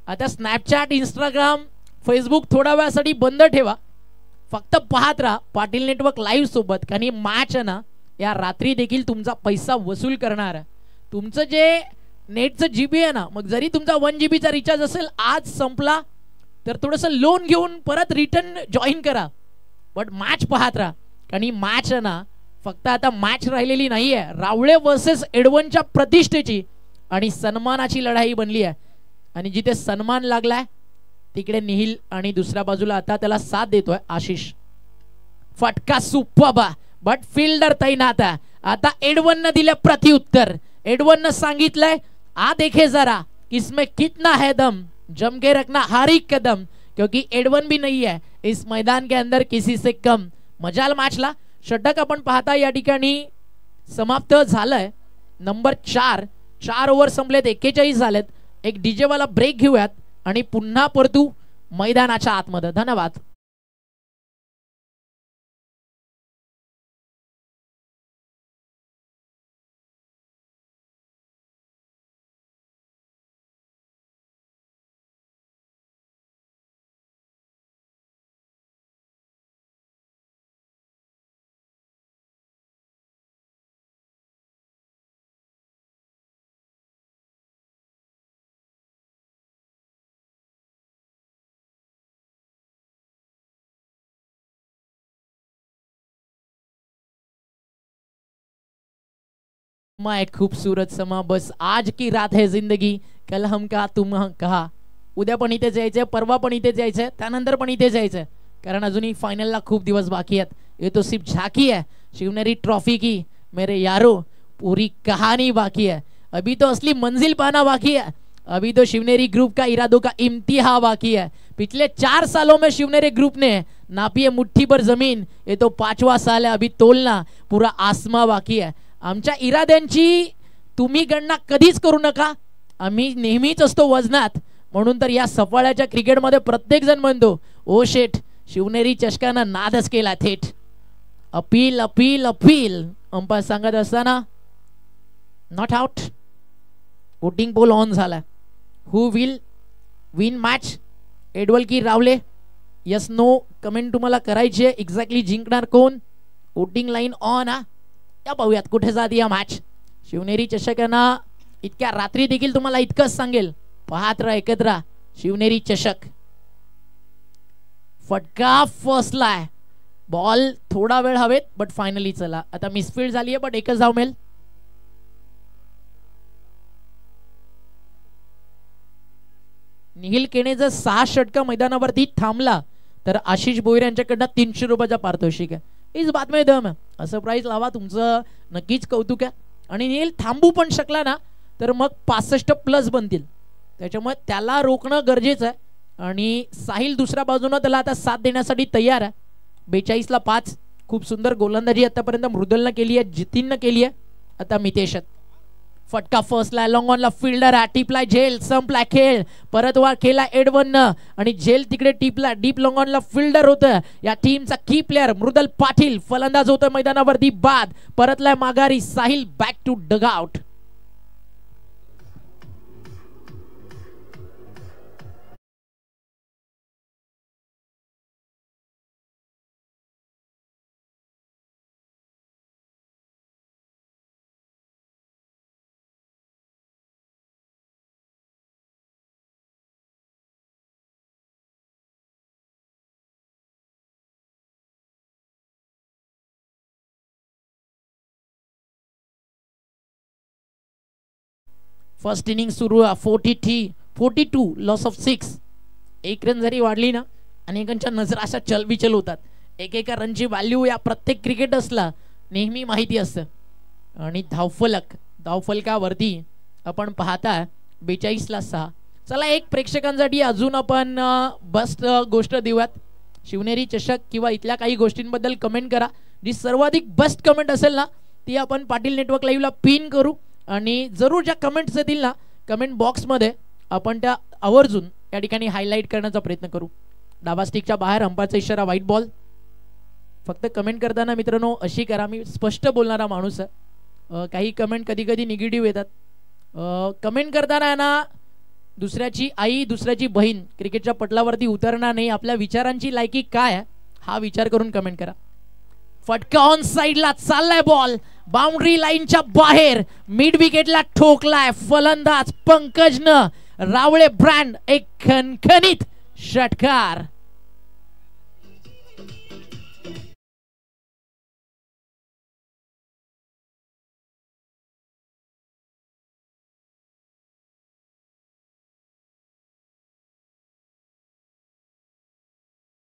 आता स्नॅपचॅट, इंस्टाग्राम, फेसबुक थोड्या वेळासाठी बंद ठेवा, फक्त पाहत राहा पाटील नेटवर्क लाईव्ह सोबत. कारण मॅच आहे ना या रात्री देखील तुमचा पैसा वसूल करणार आहे. तुमचं जे नेटचं जीबी आहे ना, मग जरी तुमचा 1 GB चा रिचार्ज असेल आज संपला तर थोडंसं लोन घेऊन परत रिटर्न जॉईन करा, बट मॅच पाहत राहा. कारण मॅच आहे ना फक्त आता मॅच राहिलेली नाही आहे, रावळे वर्सेस एडवनच्या प्रतिष्ठेची आणि सन्मानाची लढाई बनली आहे. आणि जिथे सन्मान लागलाय तिकडे निहिल आणि दुसऱ्या बाजूला आता त्याला साथ देतोय आशिष. फटका सुपर्ब, बट फिल्डर तैनात आहे. आता एडवननं दिलं प्रत्युत्तर. एडवननं सांगितलंय आ देखे जरा इसमें कितना है दम, जम के रखना हर एक कदम, क्योंकि एडवन भी नहीं है इस मैदान के अंदर किसी से कम. मजाल मॅचला. षटक आपण पाहता या ठिकाणी समाप्त झालंय. नंबर 4 ओव्हर संपलेत, 41 झालेत. एक डीजे वाला ब्रेक घेऊयात आणि पुन्हा परतू मैदानाच्या आतमध्ये. धन्यवाद. माय खूबसूरत समा, बस आज की रात है जिंदगी, कल हम कहा तुम कहा. उद्या पण इथेच यायचंय, परवा पण इथेच यायचंय, त्यानंतर पण इथेच यायचंय, कारण अजूनही फायनलला खूप दिवस बाकी आहेत. ये तो सिर्फ झांकी है शिवनेरी ट्रॉफी की मेरे यारो, पूरी कहानी बाकी है. अभी तो असली मंजिल पाना बाकी है. अभी तो शिवनेरी ग्रुप का इरादों का इम्तिहा बाकी है. पिछले 4 सालों में शिवनेरी ग्रुप ने नापी है मुट्ठी भर जमीन, ये तो 5वां साल है, अभी तोलना पूरा आसमा बाकी है. आमच्या इराद्यांची तुम्ही गणना कधीच करू नका, आम्ही नेहमीच असतो वजनात. म्हणून तर या सफाळ्याच्या क्रिकेटमध्ये प्रत्येक जण म्हणतो ओ शेठ, शिवनेरी चषकानं नादच केला थेट. अपील अपील अपील अंपायर सांगत असताना not out. Voting poll on झाला. हु विल विन मॅच, एडवल की रावले? यस नो कमेंट तुम्हाला करायची आहे. एक्झॅक्टली जिंकणार कोण? Voting line on. या पाहूयात कुठे जाते या मॅच. शिवनेरी चषकांना इतक्या रात्री देखील तुम्हाला इतकंच सांगेल, पाहत राहा, ऐकत राहा. शिवनेरी चषक. फटका फसलाय. बॉल थोडा वेळ हवेत, बट फायनली चला आता मिसफील्ड झाली आहे, बट एकच धाव मिळेल. निखिल केने जर 6 षटका मैदानावरती थांबला तर आशिष भोईर यांच्याकडनं 300 रुपयाचा पारितोषिक आहे. हीच बातमी दम आहे. असं प्राइस लावा, तुमचं नक्कीच कौतुक आहे. आणि निखिल थांबू पण शकला ना तर मग 65+ बनतील, त्याच्यामुळे त्याला रोखणं गरजेचं आहे. आणि साहिल दुसऱ्या बाजूनं त्याला आता साथ देण्यासाठी तयार आहे. 42ला 5. खूप सुंदर गोलंदाजी आतापर्यंत मृदुलनं केली आहे, जितीननं केली आहे, आता मितेशत. फटका फसला. लॉंग ऑनला फिल्डर आहे, टिपलाय झेल, संपला खेळ. परत वा केला एडवननं आणि झेल तिकडे टिपला. डीप लॉंग ऑनला फिल्डर होतं या टीमचा की प्लेअर मृदुल पाटील. फलंदाज होतं मैदानावरती बाद. परतलाय माघारी Sahil, back to dugout. First inning सुरू आहे. 42 लॉस ऑफ 6. 1 रन जरी वाढली ना, अनेकांच्या नजर अशा चलबिचल होतात. एकेका रनची व्हॅल्यू या प्रत्येक क्रिकेटर्सला नेहमी माहिती असतं. आणि धावफलकावरती आपण पाहता 42ला 6. चला एक प्रेक्षकांसाठी अजून आपण बेस्ट गोष्ट देऊयात. शिवनेरी चषक किंवा इथल्या काही गोष्टींबद्दल कमेंट करा. जी सर्वाधिक बेस्ट कमेंट असेल ना ती आपण पाटील नेटवर्क लाईव्हला पिन करू. आणि जरूर ज्या कमेंट्स येतील ना कमेंट बॉक्समध्ये आपण त्या आवर्जून या ठिकाणी हायलाईट करण्याचा प्रयत्न करू. डाबा स्टिकच्या बाहेर अंपायरचा इशारा, व्हाईट बॉल. फक्त कमेंट करताना मित्रांनो अशी करा, मी स्पष्ट बोलणारा माणूस आहे. काही कमेंट कधी कधी निगेटिव्ह येतात. कमेंट करताना ना दुसऱ्याची आई दुसऱ्याची बहीण क्रिकेटच्या पटलावरती उतरणार नाही. आपल्या विचारांची लायकी काय आहे हा विचार करून कमेंट करा. फटका ऑन साइडला चाललाय बॉल, बाउंड्री लाईनच्या बाहेर, मिड विकेटला ठोकलाय. फलंदाज पंकजनं रावळे ब्रँड एक खणखणीत षटकार.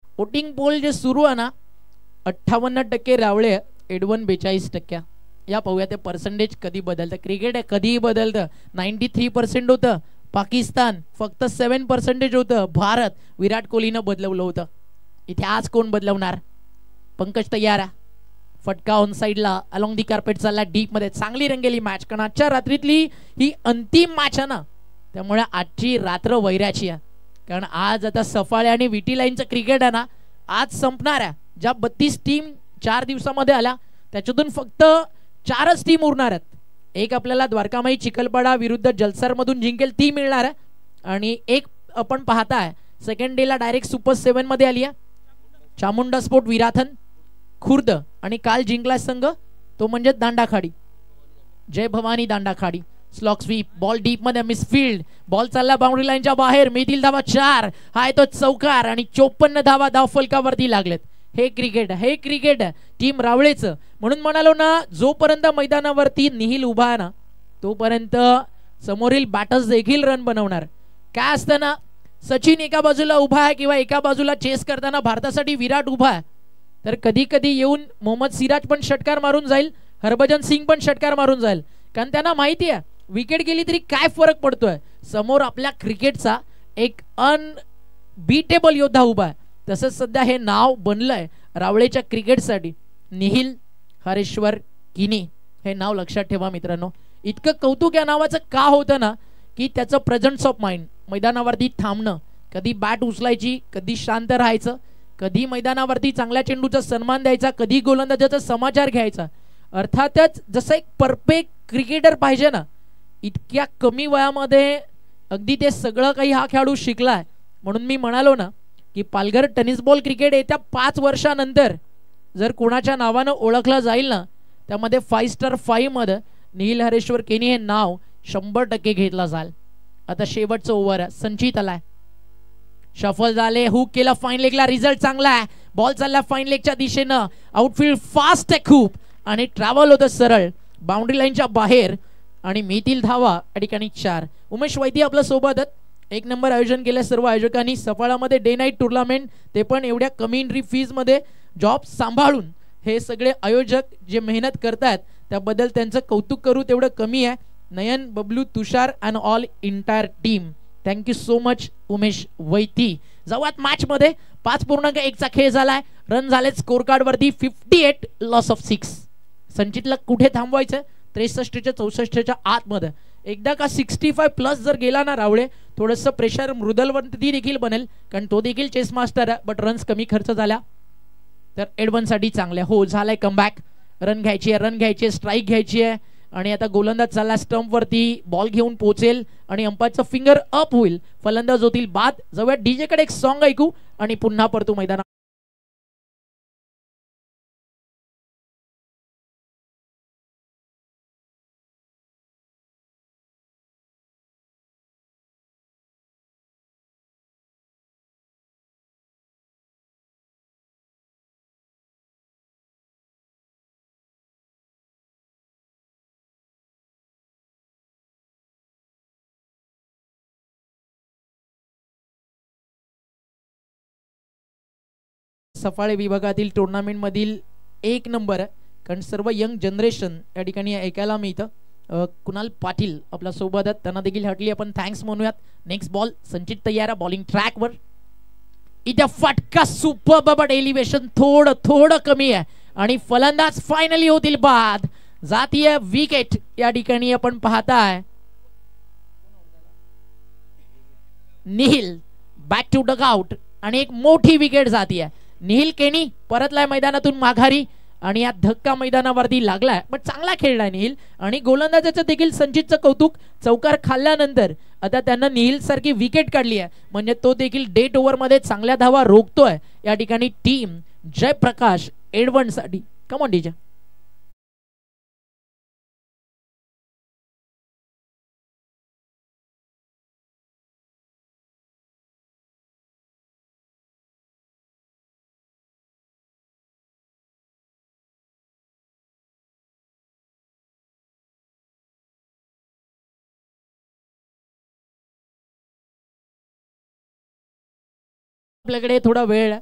वोटिंग पोल जे सुरू आहे ना 58% रावळे, एडवन 42%. या पाहूया ते पर्सेंटेज कधी बदलतं. क्रिकेट आहे कधीही बदलतं. 93% होतं पाकिस्तान, फक्त 7% होतं भारत. विराट कोहलीनं बदलवलं होतं. इथे आज कोण बदलवणार? पंकज तयार आहे. फटका ऑन साइडला अलॉंग दी कार्पेट चालला डीप मध्ये. चांगली रंगेली मॅच, कारण आजच्या रात्रीतली ही अंतिम मॅच आहे ना, त्यामुळे आजची रात्र वैराची आहे. कारण आज आता सफाळे आणि विटी लाईनचं क्रिकेट आहे ना आज संपणार आहे. ज्या 32 टीम 4 दिवसामध्ये आल्या त्याच्यातून फक्त 4च टीम उरणार आहेत. एक आपल्याला द्वारकामाई चिखलपाडा विरुद्ध जलसर मधून जिंकेल ती मिळणार आहे. आणि एक आपण पाहताय सेकंड डेला डायरेक्ट सुपर 7 मध्ये आली आहे चामुंडा स्पोर्ट विराथन खुर्द. आणि काल जिंकला संघ तो म्हणजे Dandakhadi, Jai Bhavani Dandakhadi. Slog sweep, ball deep मध्ये, मिसफील्ड. बॉल चालला बाउंड्री लाईनच्या बाहेर. मिळतील धावा 4. हा तो चौकार आणि 54 धावा धाव फलकावरती लागलेत. हे क्रिकेट टीम रावळेचं. म्हणून म्हणालो ना, जोपर्यंत मैदानावरती निहिल उभा आहे ना तोपर्यंत समोरील बॅटर्स देखील रन बनवणार. काय असतं ना, सचिन एका बाजूला उभा आहे किंवा एका बाजूला चेस करताना भारतासाठी विराट उभा आहे, तर कधी कधी येऊन मोहम्मद सिराज पण षटकार मारून जाईल, हरभजन सिंग पण षटकार मारून जाईल. कारण त्यांना माहिती आहे विकेट गेली तरी काय फरक पडतोय, समोर आपल्या क्रिकेटचा एक अनबीटेबल योद्धा उभा आहे. तसंच सध्या हे नाव बनलंय रावळेच्या क्रिकेटसाठी, निहिल हरेश्वर किनी. हे नाव लक्षात ठेवा मित्रांनो. इतकं कौतुक या नावाचं का होतं ना, की त्याचं प्रेझन्स ऑफ माइंड, मैदानावरती थांबणं, कधी बॅट उचलायची, कधी शांत राहायचं, कधी मैदानावरती चांगल्या चेंडूचा सन्मान द्यायचा, कधी गोलंदाजाचा समाचार घ्यायचा. अर्थातच जसं एक परफेक्ट क्रिकेटर पाहिजे ना, इतक्या कमी वयामध्ये अगदी ते सगळं काही हा खेळाडू शिकलाय. म्हणून मी म्हणालो ना की पालघर टेनिस बॉल क्रिकेट येत्या 5 वर्षानंतर जर कोणाच्या नावानं ओळखलं जाईल ना, त्यामध्ये 5 स्टार 5 मध्ये निहिल हरेश्वर केनी हे नाव 100% घेतला जाईल. आता शेवटचं ओव्हर आहे, संचित आलाय, शफल झाले, हुक केला फाईन लेगला, रिझल्ट चांगला आहे, बॉल चालला फाईन लेगच्या दिशेनं, आउटफील्ड फास्ट आहे खूप आणि ट्रॅव्हल होतं सरळ बाउंड्री लाईनच्या बाहेर आणि मिळतील धावा या ठिकाणी 4. उमेश वैद्य आपल्या सोबतच. 1 नंबर आयोजन केलं सर्व आयोजकांनी सफाळामध्ये डे नाईट टुर्नामेंट, ते पण एवढ्या कमी एंट्री फीज मध्ये जॉब सांभाळून. हे सगळे आयोजक जे मेहनत करतात त्याबद्दल त्यांचं कौतुक करू तेवढं कमी आहे. Nayan, Bablu, Tushar and all entire team, thank you so much Umesh Vaiti. जाऊयात मॅच मध्ये. 5.1 चा खेळ झालाय, रन झाले स्कोर कार्ड वरती 58, लॉस ऑफ 6. संचितला कुठे थांबवायचं, 63च्या 64च्या आतमध्ये. एकदा का 65 प्लस जर गेला ना रावळे, थोडंसं प्रेशर मृदलवरती देखील बनेल, कारण तो देखील चेस मास्टर आहे. बट रन्स कमी खर्च झाल्या तर एडवन साठी चांगल्या. हो, झालाय कमबॅक. रन घ्यायची आहे, स्ट्राईक घ्यायची आहे आणि आता गोलंदाज चालला स्टंप वरती, बॉल घेऊन पोहोचेल आणि अंपायरचं फिंगर अप होईल, फलंदाज होतील बाद. जाऊया डीजे कडे एक सॉन्ग ऐकू आणि पुन्हा परतू मैदानात. सफाळे विभागातील टुर्नामेंट मधील 1 नंबर आहे, कारण सर्व यंग जनरेशन या ठिकाणी ऐकायला मिळतं. कुणाल पाटील आपल्या सोबत आहेत, त्यांना देखील हटली आपण थँक्स म्हणूयात. नेक्स्ट बॉल, संचित तयार आहे बॉलिंग ट्रॅक वर. इथे फटका सुपर, बट एलिव्हेशन थोडं कमी आहे आणि फलंदाज फायनली होतील बाद. जातीय विकेट या ठिकाणी आपण पाहताय. निहिल बॅक टू डग आउट आणि एक मोठी विकेट जातीय. निहिल केनी परतलाय मैदानातून माघारी आणि या धक्का मैदानावरती लागलाय, पण चांगला खेळलाय निहिल. आणि गोलंदाजाचं देखील संचितचं कौतुक, चौकार खाल्ल्यानंतर आता त्यांना निहिल सारखी विकेट काढली आहे, म्हणजे तो देखील डेट ओव्हर मध्ये चांगल्या धावा रोखतोय. या ठिकाणी टीम जयप्रकाश एडवन साठी. Come on DJ. आपल्याकडे थोडा वेळ आहे.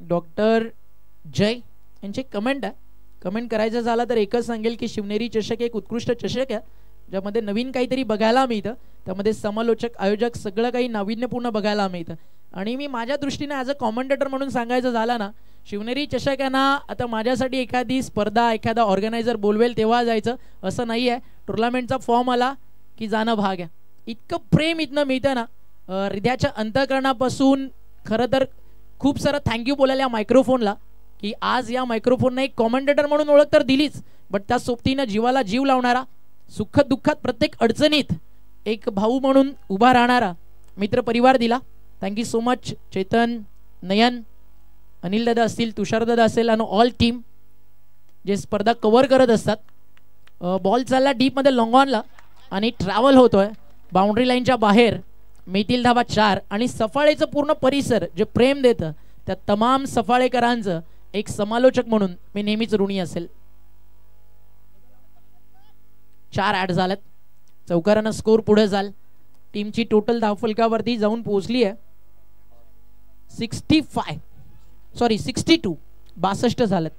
डॉक्टर जय यांची कमेंट आहे. कमेंट करायचं झालं तर एकच सांगेल की शिवनेरी चषक एक उत्कृष्ट चषक आहे, ज्यामध्ये नवीन काहीतरी बघायला मिळतं. त्यामध्ये समालोचक, आयोजक सगळं काही नाविन्यपूर्ण बघायला मिळतं. आणि मी माझ्या दृष्टीने ॲज अ कॉमेंटेटर म्हणून सांगायचं झालं ना, शिवनेरी चषक आहे ना, आता माझ्यासाठी एखादी स्पर्धा, एखादा ऑर्गनायझर बोलवेल तेव्हा जायचं असं नाही आहे. टुर्नामेंटचा फॉर्म आला की जाणं भाग आहे. इतकं प्रेम इथनं मिळतं ना, हृदयाच्या अंतःकरणापासून. खरं तर खूप सारं थँक्यू बोलायला या मायक्रोफोनला, की आज या मायक्रोफोनने एक कॉमेंटेटर म्हणून ओळख तर दिलीच, बट त्या सोबतीनं जीवाला जीव लावणारा, सुखद दुःखात प्रत्येक अडचणीत एक भाऊ म्हणून उभा राहणारा मित्र परिवार दिला. Thank you so much. Chetan, Nayan, Anil दादा असतील, तुषार दादा असेल आणि ऑल टीम जे स्पर्धा कव्हर करत असतात. बॉल चालला डीप मध्ये लॉंग ऑनला आणि ट्रॅव्हल होतोय बाउंड्री लाईनच्या बाहेर. मिळतील धावा 4 आणि सफाळेचं पूर्ण परिसर जे प्रेम देतं त्या तमाम सफाळेकरांचं एक समालोचक म्हणून मी नेहमीच ऋणी असेल. 4 ॲड झाल्यात. चौकारानं स्कोर पुढे जाल. टीमची टोटल धावफलकावरती जाऊन पोहोचली आहे 62 झालेत.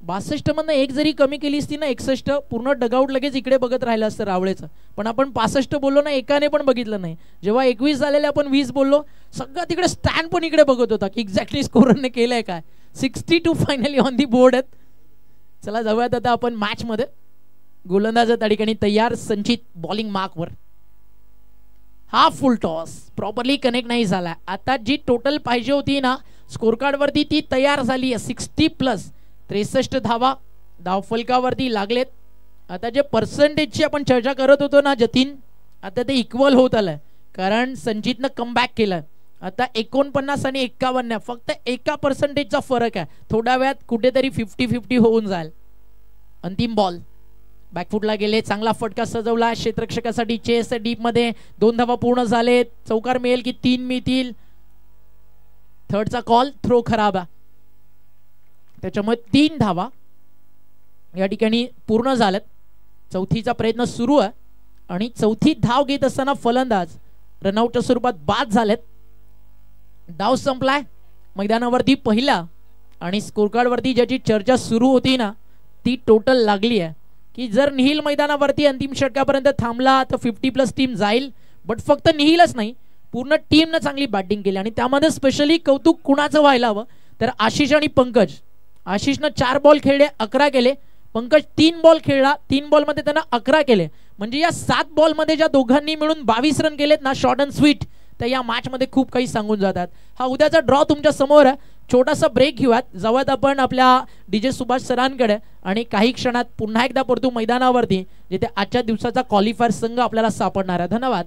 62 मधनं एक जरी कमी केली असती ना 61, पूर्ण डगआउट लगेच इकडे बघत राहिलं असतं रावळेचं. पण आपण 65 बोललो ना, एकाने पण बघितलं नाही. जेव्हा 21 झालेले आपण 20 बोललो, सगळं तिकडे स्टँड पण इकडे बघत होता की एक्झॅक्टली स्कोररने केलंय काय. 62 फायनली ऑन दी बोर्ड आहेत. चला जाऊयात आता आपण मॅच मध्ये. गोलंदाज त्या ठिकाणी तयार. संचित बॉलिंग मार्कवर. हा फुल टॉस प्रॉपरली कनेक्ट नाही झाला. आता जी टोटल पाहिजे होती ना स्कोर कार्ड वरती ती तयार झाली आहे. 60+ 63 धावा धावफलकावरती लागलेत. आता जे पर्सेंटेजची आपण चर्चा करत होतो ना जतीन, आता ते इक्वल होत आलंय कारण संचितनं कमबॅक केलं. आता 49 आणि 51 फक्त 1% फरक आहे. थोड्या वेळात कुठेतरी 50-50 होऊन जाईल. अंतिम बॉल बॅकफुटला गेले. चांगला फटका सजवला क्षेत्ररक्षकासाठी. चेस डीप मध्ये 2 धावा पूर्ण झाले. चौकार मिळेल की 3 मिळतील. थर्डचा कॉल थ्रो खराब आहे, त्याच्यामुळे 3 धावा या ठिकाणी पूर्ण झाल्यात. चौथीचा प्रयत्न सुरू आहे आणि चौथी धाव घेत असताना फलंदाज रनआउटच्या स्वरूपात बाद झालेत. डाव संपलाय. मैदानावरती पहिला आणि स्कोर कार्ड वरती ज्याची चर्चा सुरू होती ना ती टोटल लागली आहे की जर निहिल मैदानावरती अंतिम षटकापर्यंत थांबला तर 50+ टीम जाईल. बट फक्त निहिलच नाही, पूर्ण टीमनं चांगली बॅटिंग केली आणि त्यामध्ये स्पेशली कौतुक कुणाचं व्हायला हवं तर आशिष आणि पंकज. आशिषनं 4 बॉल खेळले, 11 केले. पंकज 3 बॉल खेळला, 3 बॉलमध्ये त्यांना 11 केले. म्हणजे या 7 बॉलमध्ये ज्या दोघांनी मिळून 22 रन केलेत ना शॉर्ट अँड स्वीट, तर या मॅच मध्ये खूप काही सांगून जातात. हा उद्याचा ड्रॉ तुमच्या समोर आहे. छोटासा ब्रेक घेऊयात. जाऊयात आपण आपल्या DJ सुभाष सरांकडे आणि काही क्षणात पुन्हा एकदा परतू मैदानावरती जिथे आजच्या दिवसाचा क्वालिफायर संघ आपल्याला सापडणार आहे. धन्यवाद.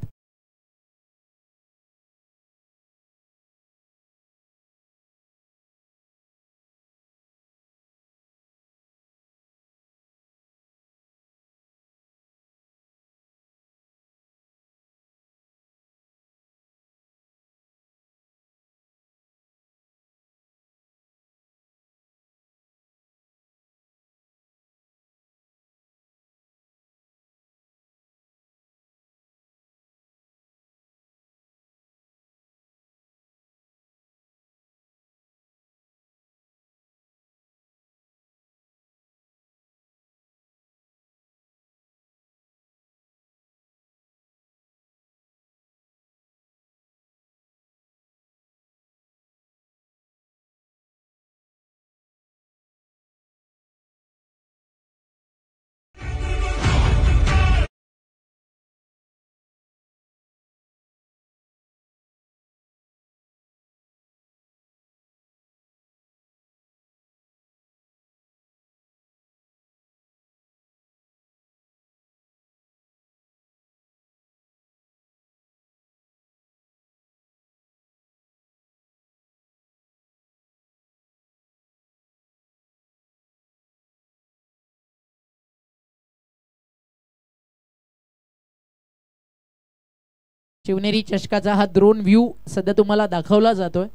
शिवनेरी चषकाचा हा ड्रोन व्ह्यू सध्या तुम्हाला दाखवला जातोय.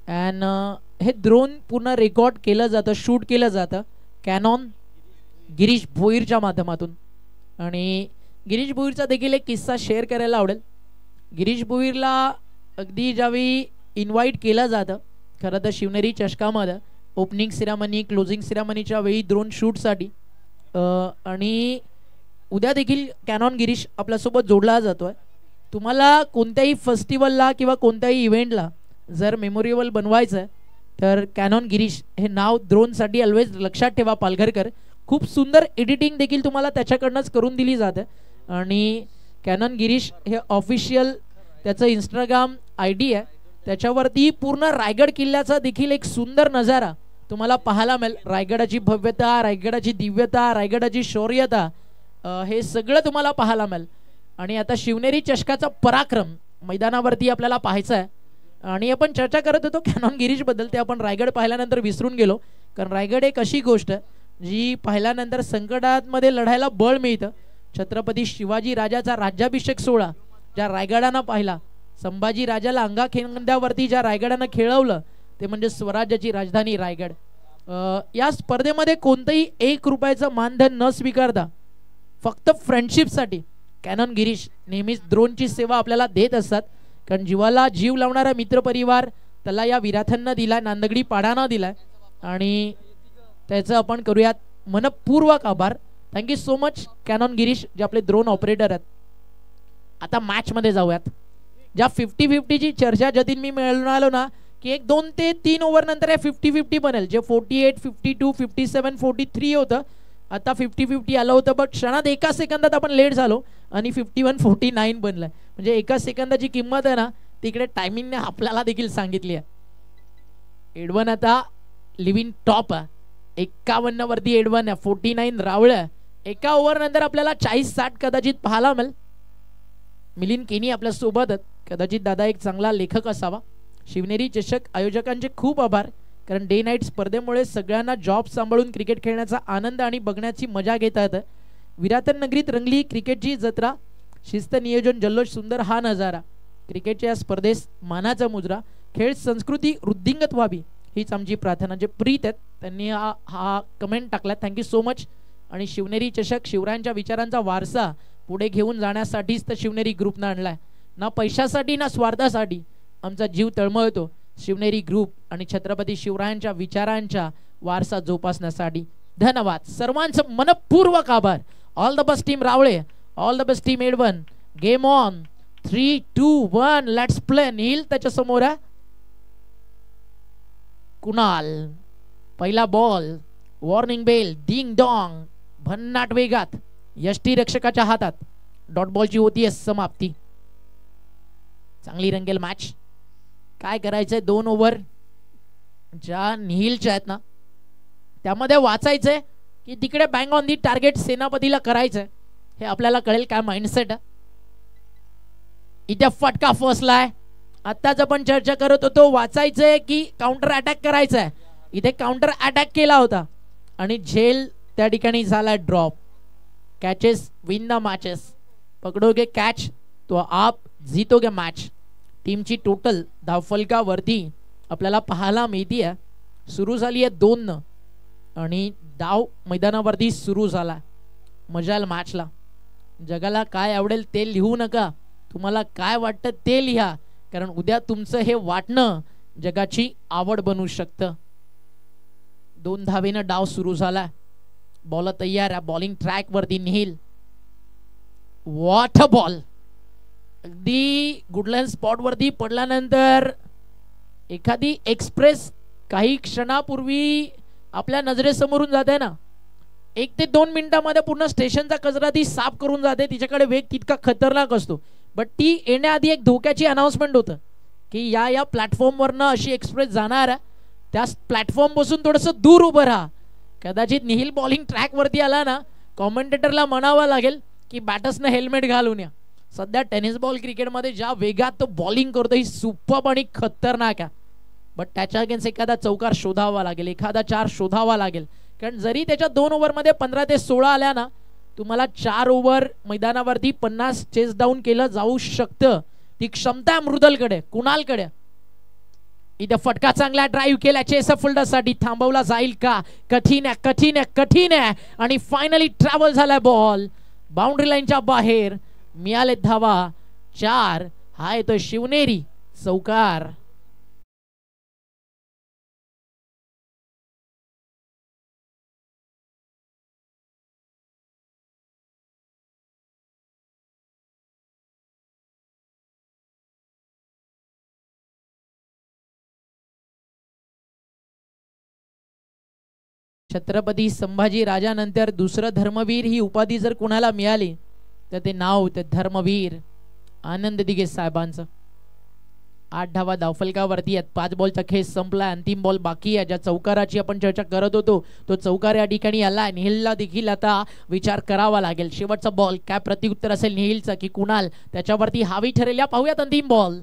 अँड हे ड्रोन पूर्ण रेकॉर्ड केलं जातं, शूट केलं जातं कॅनॉन गिरीश भोईरच्या माध्यमातून. आणि गिरीश भोईरचा देखील एक किस्सा शेअर करायला आवडेल. गिरीश भोईरला अगदी ज्यावेळी इन्व्हाइट केलं जातं खरं तर शिवनेरी चषकामध्ये ओपनिंग सिरामनी क्लोजिंग सिरामनीच्या वेळी ड्रोन शूटसाठी, आणि उद्या देखील कॅनॉन गिरीश आपल्यासोबत जोडला जातोय. तुम्हाला कोणत्याही फेस्टिवलला किंवा कोणत्याही इव्हेंटला जर मेमोरेबल बनवायचं आहे तर कॅनॉन गिरीश हे नाव ड्रोनसाठी ऑलवेज लक्षात ठेवा पालघरकर. खूप सुंदर एडिटिंग देखील तुम्हाला त्याच्याकडनंच करून दिली जाते. आणि कॅनॉन गिरीश हे ऑफिशियल त्याचं इंस्टाग्राम ID आहे, त्याच्यावरती पूर्ण रायगड किल्ल्याचा देखील एक सुंदर नजारा तुम्हाला पाहायला मिळेल. रायगडाची भव्यता, रायगडाची दिव्यता, रायगडाची शौर्यता हे सगळं तुम्हाला पाहायला मिळेल. आणि आता शिवनेरी चषकाचा पराक्रम मैदानावरती आपल्याला पाहायचा आहे. आणि आपण चर्चा करत होतो कॅनॉन गिरीश बद्दल, ते आपण रायगड पाहिल्यानंतर विसरून गेलो. कारण रायगड एक अशी गोष्ट जी पाहिल्यानंतर संकटामध्ये लढायला बळ मिळतं. छत्रपती शिवाजी राजाचा राज्याभिषेक सोहळा ज्या रायगडानं पाहिला, संभाजी राजाला अंगाखेंद्यावरती ज्या रायगडानं खेळवलं, ते म्हणजे स्वराज्याची राजधानी रायगड. या स्पर्धेमध्ये कोणतंही 1 रुपयाचं मानधन न स्वीकारता फक्त फ्रेंडशिपसाठी कॅनॉन गिरीश नेहमीच ड्रोनची सेवा आपल्याला देत असतात. कारण जीवाला जीव लावणारा मित्रपरिवार त्याला या विराथांना दिलाय, नांदगडी पाडांना दिलाय आणि त्याचं आपण करूयात मनपूर्वक आभार. Thank you so much Canon Girish जे आपले ड्रोन ऑपरेटर आहेत. आता मॅचमध्ये जाऊयात. ज्या 50-50ची चर्चा जतीन मी मिळवून ना की 1, 2 ते 3 ओव्हर नंतर हे 50-50 बनेल. जे 48, 52, 57, 43 होतं आता 50-50 आलं होतं. बट क्षणात 1 सेकंदात आपण लेट झालो आणि 51-49 बनलंय. म्हणजे 1 सेकंदाची किंमत आहे ना तिकडे टायमिंगने आपल्याला देखील सांगितली आहे. एडवन आता लिव्हिंग टॉप आहे. 51 वरती एडवन आहे. 49 रावळ आहे. 1 ओव्हर नंतर आपल्याला 40-60 कदाचित पाहायला मिळेल. मिलिंद केनी आपल्या सोबत आहेत. कदाचित दादा एक चांगला लेखक असावा. शिवनेरी चषक आयोजकांचे खूप आभार. कारण डे नाईट स्पर्धेमुळे सगळ्यांना जॉब सांभाळून क्रिकेट खेळण्याचा आनंद आणि बघण्याची मजा घेता येतं. विराटन नगरीत रंगली क्रिकेटची जत्रा. शिस्त नियोजन जल्लोष सुंदर हा नजारा. क्रिकेटच्या या स्पर्धेस मानाचा मुजरा. खेळ संस्कृती वृद्धिंगत व्हावी हीच आमची प्रार्थना. जे प्रीत आहेत त्यांनी हा कमेंट टाकला. Thank you so much. आणि शिवनेरी चषक शिवरायांच्या विचारांचा वारसा पुढे घेऊन जाण्यासाठीच तर शिवनेरी ग्रुपनं आणलाय. ना पैशासाठी ना स्वार्थासाठी. आमचा जीव तळमळतो शिवनेरी ग्रुप आणि छत्रपती शिवरायांच्या विचारांच्या वारसा जोपासण्यासाठी. धन्यवाद सर्वांचं मनपूर्वक आभार. All the best team Rawale. All the best team एडवन. Game on. 3, 2, 1 let's play. Neel त्याच्या समोर आहे. कुणाल. पहिला ball. Warning bell. Ding dong. भन्नाट वेगात यष्टी रक्षकाच्या हातात. डॉट बॉलची होती समाप्ती. चांगली रंगेल मॅच. काय करायचंय 2 ओव्हर ज्या निहिलच्या आहेत ना त्यामध्ये वाचायचंय की तिकडे बँग ऑन दी टार्गेट सेनापतीला करायचंय. हे आपल्याला कळेल काय माइंडसेट आहे. इथे फटका फसलाय. आत्ताच आपण चर्चा करत होतो वाचायचंय की काउंटर अटॅक करायचंय. इथे काउंटर अटॅक केला होता आणि झेल त्या ठिकाणी झाला drop. Catches win the matches. पकडोगे कॅच तो आप जीतोगे मॅच. टीमची टोटल धावफलकावरती आपल्याला पाहायला मिळतीये. सुरू झाली आहे 2 आणि डाव मैदानावरती सुरू झाला. मजाल मॅचला. जगाला काय आवडेल ते लिहू नका. तुम्हाला काय वाटतं ते लिहा. कारण उद्या तुमचं हे वाटणं जगाची आवड बनू शकतं. 2 धावेनं डाव सुरू झाला. बॉल तयार आहे. बॉलिंग ट्रॅक वरती निहिल. What a ball. अगदी गुडलँड स्पॉट वरती पडल्यानंतर एखादी एक्सप्रेस काही क्षणापूर्वी आपल्या नजरेसमोरून जाते ना 1 ते 2 मिनिटांमध्ये पूर्ण स्टेशनचा कचरा ती साफ करून जाते. तिच्याकडे वेग तितका खतरनाक असतो. बट ती येण्याआधी एक धोक्याची अनाउन्समेंट होतं की या प्लॅटफॉर्मवरनं अशी एक्सप्रेस जाणार आहे. त्या प्लॅटफॉर्म पासून थोडंसं दूर उभं राहा. कदाचित निहिल बॉलिंग ट्रॅक वरती आला ना कॉमेंटेटरला म्हणावं लागेल की बॅटर्सनं हेल्मेट घालून या. सध्या टेनिस बॉल क्रिकेटमध्ये ज्या वेगात तो बॉलिंग करतो ही सुपर्ब आणि खतरनाक आहे. बट त्याच्या अगेन्स्ट एखादा चौकार शोधावा लागेल. एखादा 4 शोधावा लागेल. कारण जरी त्याच्या 2 ओव्हरमध्ये 15 ते 16 आल्या ना तुम्हाला 4 ओव्हर मैदानावरती 50 चेस डाऊन केलं जाऊ शकतं. ती क्षमता मृदलकडे कुणालकडे. इथे फटका चांगला ड्राईव्ह केला चेस फुल्डरसाठी. थांबवला जाईल का. कठीण आहे कठीण आहे कठीण आहे. आणि फायनली ट्रॅव्हल झालाय बॉल बाउंड्री लाईनच्या बाहेर. मिळाले धावा 4. हा येतो शिवनेरी चौकार. छत्रपती संभाजी राजानंतर दुसरं धर्मवीर ही उपाधी जर कोणाला मिळाली तर ते नाव ते धर्मवीर आनंद दिघे साहेबांचं. 8 धावा धावफलकावरती आहेत. 5 बॉलचा खेळ संपला. अंतिम बॉल बाकी आहे. ज्या चौकाराची आपण चर्चा करत होतो तो चौकार या ठिकाणी आला. निहिलला देखील आता विचार करावा लागेल. शेवटचा बॉल काय प्रत्युत्तर असेल निहिलचं की कुणाल त्याच्यावरती हावी ठरेल. या पाहूयात अंतिम बॉल.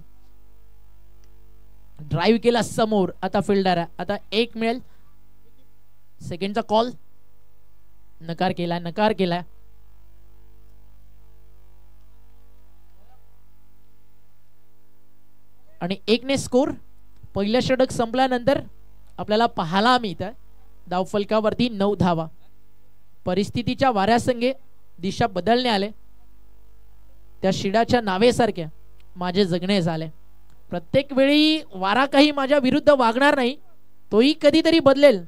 ड्राईव्ह केला समोर. आता फिल्डर आहे. आता 1 मिळेल. सेकंडचा कॉल. नकार केलाय नकार केलाय. आणि 1 ने स्कोर पहिलं षटक संपल्यानंतर आपल्याला पाहायला मिळतं धावफलकावरती 9 धावा. परिस्थितीच्या वाऱ्यासंगे दिशा बदलणे आले. त्या शिडाच्या नावेसारख्या माझे जगणे झाले. प्रत्येक वेळी वारा काही माझ्या विरुद्ध वागणार नाही, तोही कधीतरी बदलेल,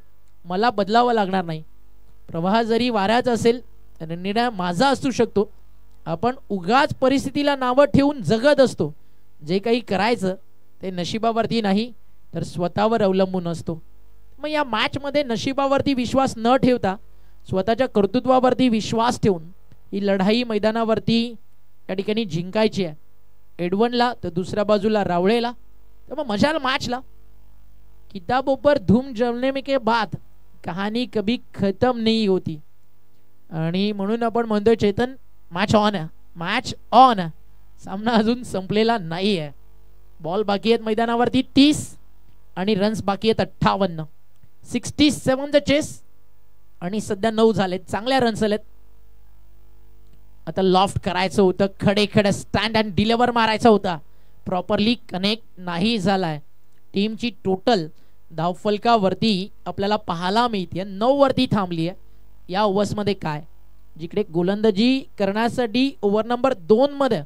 मला बदलावं लागणार नाही. प्रवाह जरी वाऱ्याचा असेल तर निर्णय माझा असू शकतो. आपण उगाच परिस्थितीला नावं ठेवून जगत असतो. जे काही करायचं ते नशिबावरती नाही तर स्वतःवर अवलंबून असतो. मग या मॅचमध्ये नशिबावरती विश्वास न ठेवता स्वतःच्या कर्तृत्वावरती विश्वास ठेवून ही लढाई मैदानावरती या ठिकाणी जिंकायची आहे. एडवनला तर दुसऱ्या बाजूला रावळेला. तर मग मजाल मॅचला. किताबों पर धूम जमने के बाद कहानी कभी खत्म नहीं होती. आणि म्हणून आपण म्हणतोय चेतन मॅच ऑन आहे, मॅच ऑन आहे. सामना अजून संपलेला नाही आहे. बॉल बाकी आहेत मैदानावरती 30 आणि रन्स बाकी आहेत 58. 67 चेस आणि सध्या 9 झालेत. चांगल्या रन्स आलेत. आता लॉफ्ट करायचं होतं, खडे खडे स्टँड अँड डिलिव्हर मारायचा होता, प्रॉपरली कनेक्ट नाही झालाय. टीमची टोटल धावफलकावरती आपल्याला पाहायला मिळते 9 वरती थांबली आहे. या ओव्हर्समध्ये काय जिकडे गोलंदाजी करण्यासाठी ओव्हर नंबर 2 मध्ये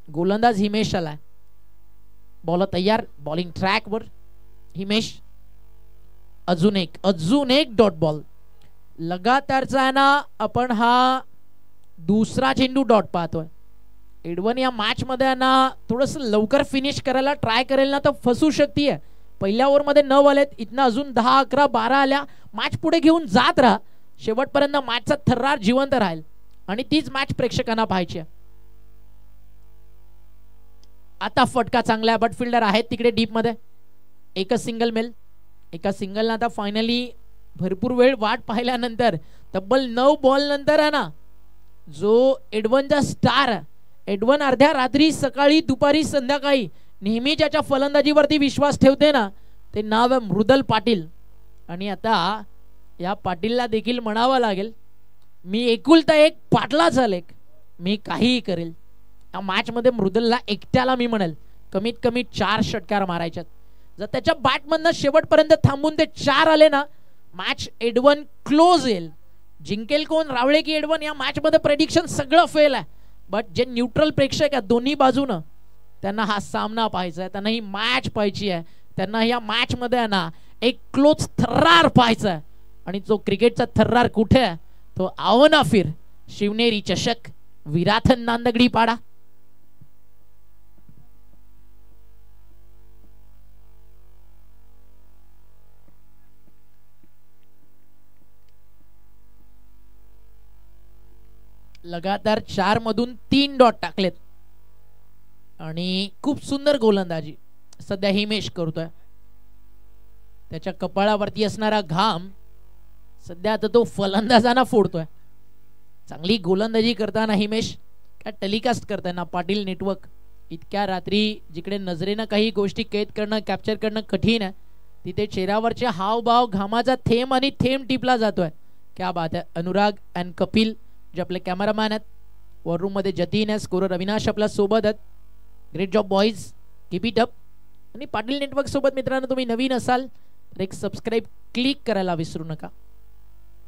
गोलंदाज हिमेश आलाय. बॉल तयार, बॉलिंग ट्रॅकवर हिमेश. अजून एक डॉट बॉल. लगातारचा आहे ना आपण हा दुसरा चेंडू डॉट पाहतोय. एडवन या मॅच मध्ये ना थोडस लवकर फिनिश करायला ट्राय करेल ना तर फसू शकते. पहिल्या ओव्हरमध्ये 9 आलेत, इथनं अजून 10, 11, 12 आल्या. मॅच पुढे घेऊन जात राहा, शेवटपर्यंत मॅचचा थर्रार जिवंत राहील आणि तीच मॅच प्रेक्षकांना पाहायची. आता फटका चांगला, बट फिल्डर आहेत तिकडे डीप मध्ये. एकच सिंगल मेल. एका सिंगलनं आता फायनली भरपूर वेळ वाट पाहिल्यानंतर तब्बल 9 बॉल नंतर आहे ना जो एडवनचा स्टार, एडवन अर्ध्या रात्री, सकाळी, दुपारी, संध्याकाळी नेहमी ज्याच्या फलंदाजीवरती विश्वास ठेवते ना ते नाव आहे मृदल पाटील. आणि आता या पाटीलला देखील म्हणावं लागेल मी एकुलता एक पाटलाच लेक, मी काहीही करेल. या मॅच मध्ये मृदलला एकट्याला मी म्हणेल कमीत कमी 4 षटकार मारायच्यात. जर त्याच्या बॅटमधनं शेवटपर्यंत थांबून ते 4 आले ना मॅच एडवन क्लोज येईल. जिंकेल कोण, रावळे की एडवन, या मॅच मध्ये प्रेडिक्शन सगळं फेल आहे. बट जे न्यूट्रल प्रेक्षक आहे दोन्ही बाजूनं त्यांना हा सामना पाहायचा आहे, त्यांना ही मॅच पाहायची आहे, त्यांना या मॅच मध्ये ना एक क्लोज थर्रार पाहायचा आहे. आणि जो क्रिकेटचा थर्रार कुठे आहे तो आओ ना फिर शिवनेरी चषक, विराथन नांदगडी पाडा. लगातार 4 मधून 3 डॉट टाकलेत आणि खूप सुंदर गोलंदाजी सध्या हिमेश करतोय. त्याच्या कपाळावरती असणारा घाम सध्या आता तो फलंदाजांना फोडतोय. चांगली गोलंदाजी करताना हिमेश काय टेलिकास्ट करताना पाटील नेटवर्क इतक्या रात्री जिकडे नजरेनं काही गोष्टी कैद करणं, कॅप्चर करणं कठीण आहे, तिथे चेहऱ्यावरचे हावभाव, घामाचा थेंब आणि थेंब टिपला जातोय. क्या बात आहे. अनुराग अँड कपिल जे आपले कॅमेरामॅन आहेत, वॉर रूम मध्ये जतीन आहे, स्कोरर अविनाश आपल्या सोबत आहेत. Great job boys, keep it up. आणि पाटील नेटवर्क सोबत मित्रांनो तुम्ही नवीन असाल तर एक सबस्क्राईब क्लिक करायला विसरू नका.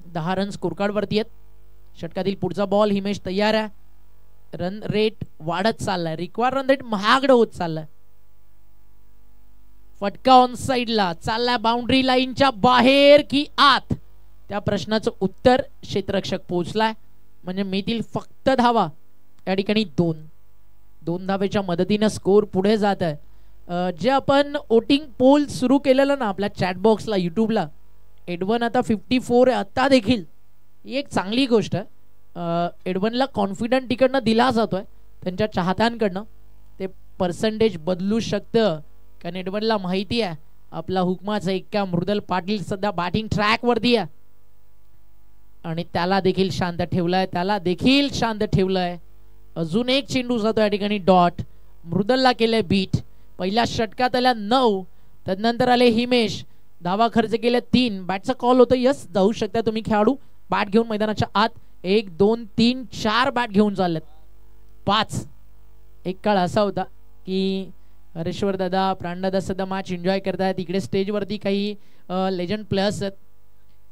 10 रन स्कोरकार्ड वरती आहेत. षटकातील पुढचा बॉल हिमेश तयार आहे. रन रेट वाढत चाललाय, रिक्वायर्ड रन रेट महागड होत चाललाय. फटका ऑन साइडला चाललाय, बाउंड्री लाईनच्या बाहेर की आत, त्या प्रश्नाचं उत्तर क्षेत्ररक्षक पोहोचलाय. म्हणजे मिळतील फक्त धावा या ठिकाणी 2 धावेच्या मदतीने स्कोर पुढे जात आहे. जे आपण वोटिंग पोल सुरू केलेलं ना आपल्या चॅट बॉक्सला युट्यूबला, एडवन आता 54 आहे. आता देखील ही एक चांगली गोष्ट आहे. एडवनला कॉन्फिडंट तिकडनं दिला जातोय त्यांच्या चाहत्यांकडनं. ते पर्सेंटेज बदलू शकतं कारण एडवनला माहिती आहे आपला हुकमाचा एक्का मृदल पाटील सध्या बॅटिंग ट्रॅक वरती आहे आणि त्याला देखील शांत ठेवलंय. अजून एक चेंडू जातो या ठिकाणी डॉट. मृदलला केलंय बीट. पहिल्या षटकात आल्या 9, त्यानंतर आले हिमेश, धावा खर्च केले 3. बॅटचा कॉल होतो, यस जाऊ शकता तुम्ही खेळाडू बॅट घेऊन मैदानाच्या आत. 1 2 3 4 बॅट घेऊन चाललेत. 5. एक काळ असा होता की हरेश्वर दादा, प्राणदादा सध्या मॅच एन्जॉय करतायत. इकडे स्टेजवरती काही लेजंड प्लेयर्स आहेत.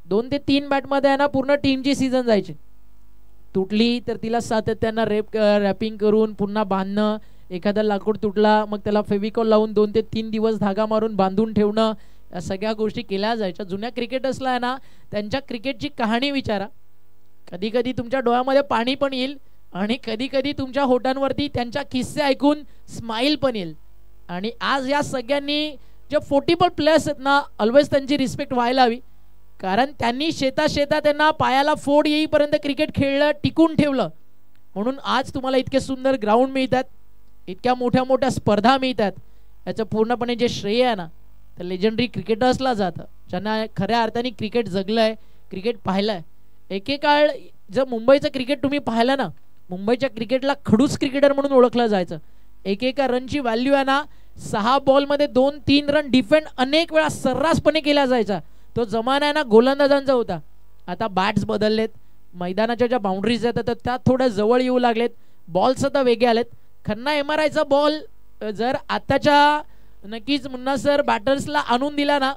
2 ते 3 बॅटमध्ये आहे ना पूर्ण टीमची सीझन जायची. तुटली तर तिला सातत्यानं रॅपिंग करून पुन्हा बांधणं. एखादा लाकूड तुटला मग त्याला फेविकॉल लावून 2 ते 3 दिवस धागा मारून बांधून ठेवणं, या सगळ्या गोष्टी केल्या जायच्या. जुन्या क्रिकेटर्सला आहे ना त्यांच्या क्रिकेटची कहाणी विचारा. कधी कधी तुमच्या डोळ्यामध्ये पाणी पण येईल आणि कधी कधी तुमच्या होटांवरती त्यांच्या किस्से ऐकून स्माईल पण येईल. आणि आज या सगळ्यांनी जे 40 प्लेयर्स आहेत ना, ऑलवेज त्यांची रिस्पेक्ट व्हायला हवी. कारण त्यांनी शेता त्यांना पायाला फोड येईपर्यंत क्रिकेट खेळलं, टिकून ठेवलं. म्हणून आज तुम्हाला इतके सुंदर ग्राउंड मिळतात, इतक्या मोठ्या मोठ्या स्पर्धा मिळतात. याचं पूर्णपणे जे श्रेय आहे ना तर लेजंडरी क्रिकेटर्सला जातं, ज्यांना खऱ्या अर्थाने क्रिकेट जगलंय, क्रिकेट पाहिलंय. एकेकाळ जर मुंबईचं क्रिकेट तुम्ही पाहिलं ना, मुंबईच्या क्रिकेटला खडूस क्रिकेटर म्हणून ओळखलं जायचं. एकेका रनची व्हॅल्यू आहे ना 6 बॉलमध्ये 2-3 रन डिफेंड अनेक वेळा सर्रासपणे केला जायचा. तो जमाना आहे ना गोलंदाजांचा होता. आता बॅट्स बदललेत, मैदानाच्या ज्या बाउंड्रीज आहेत तर त्या थोड्या जवळ येऊ लागलेत, बॉल्स आता वेगळे आलेत. खन्ना MRIचा बॉल जर आताच्या नक्कीच मुन्ना सर बॅटर्सला आणून दिला ना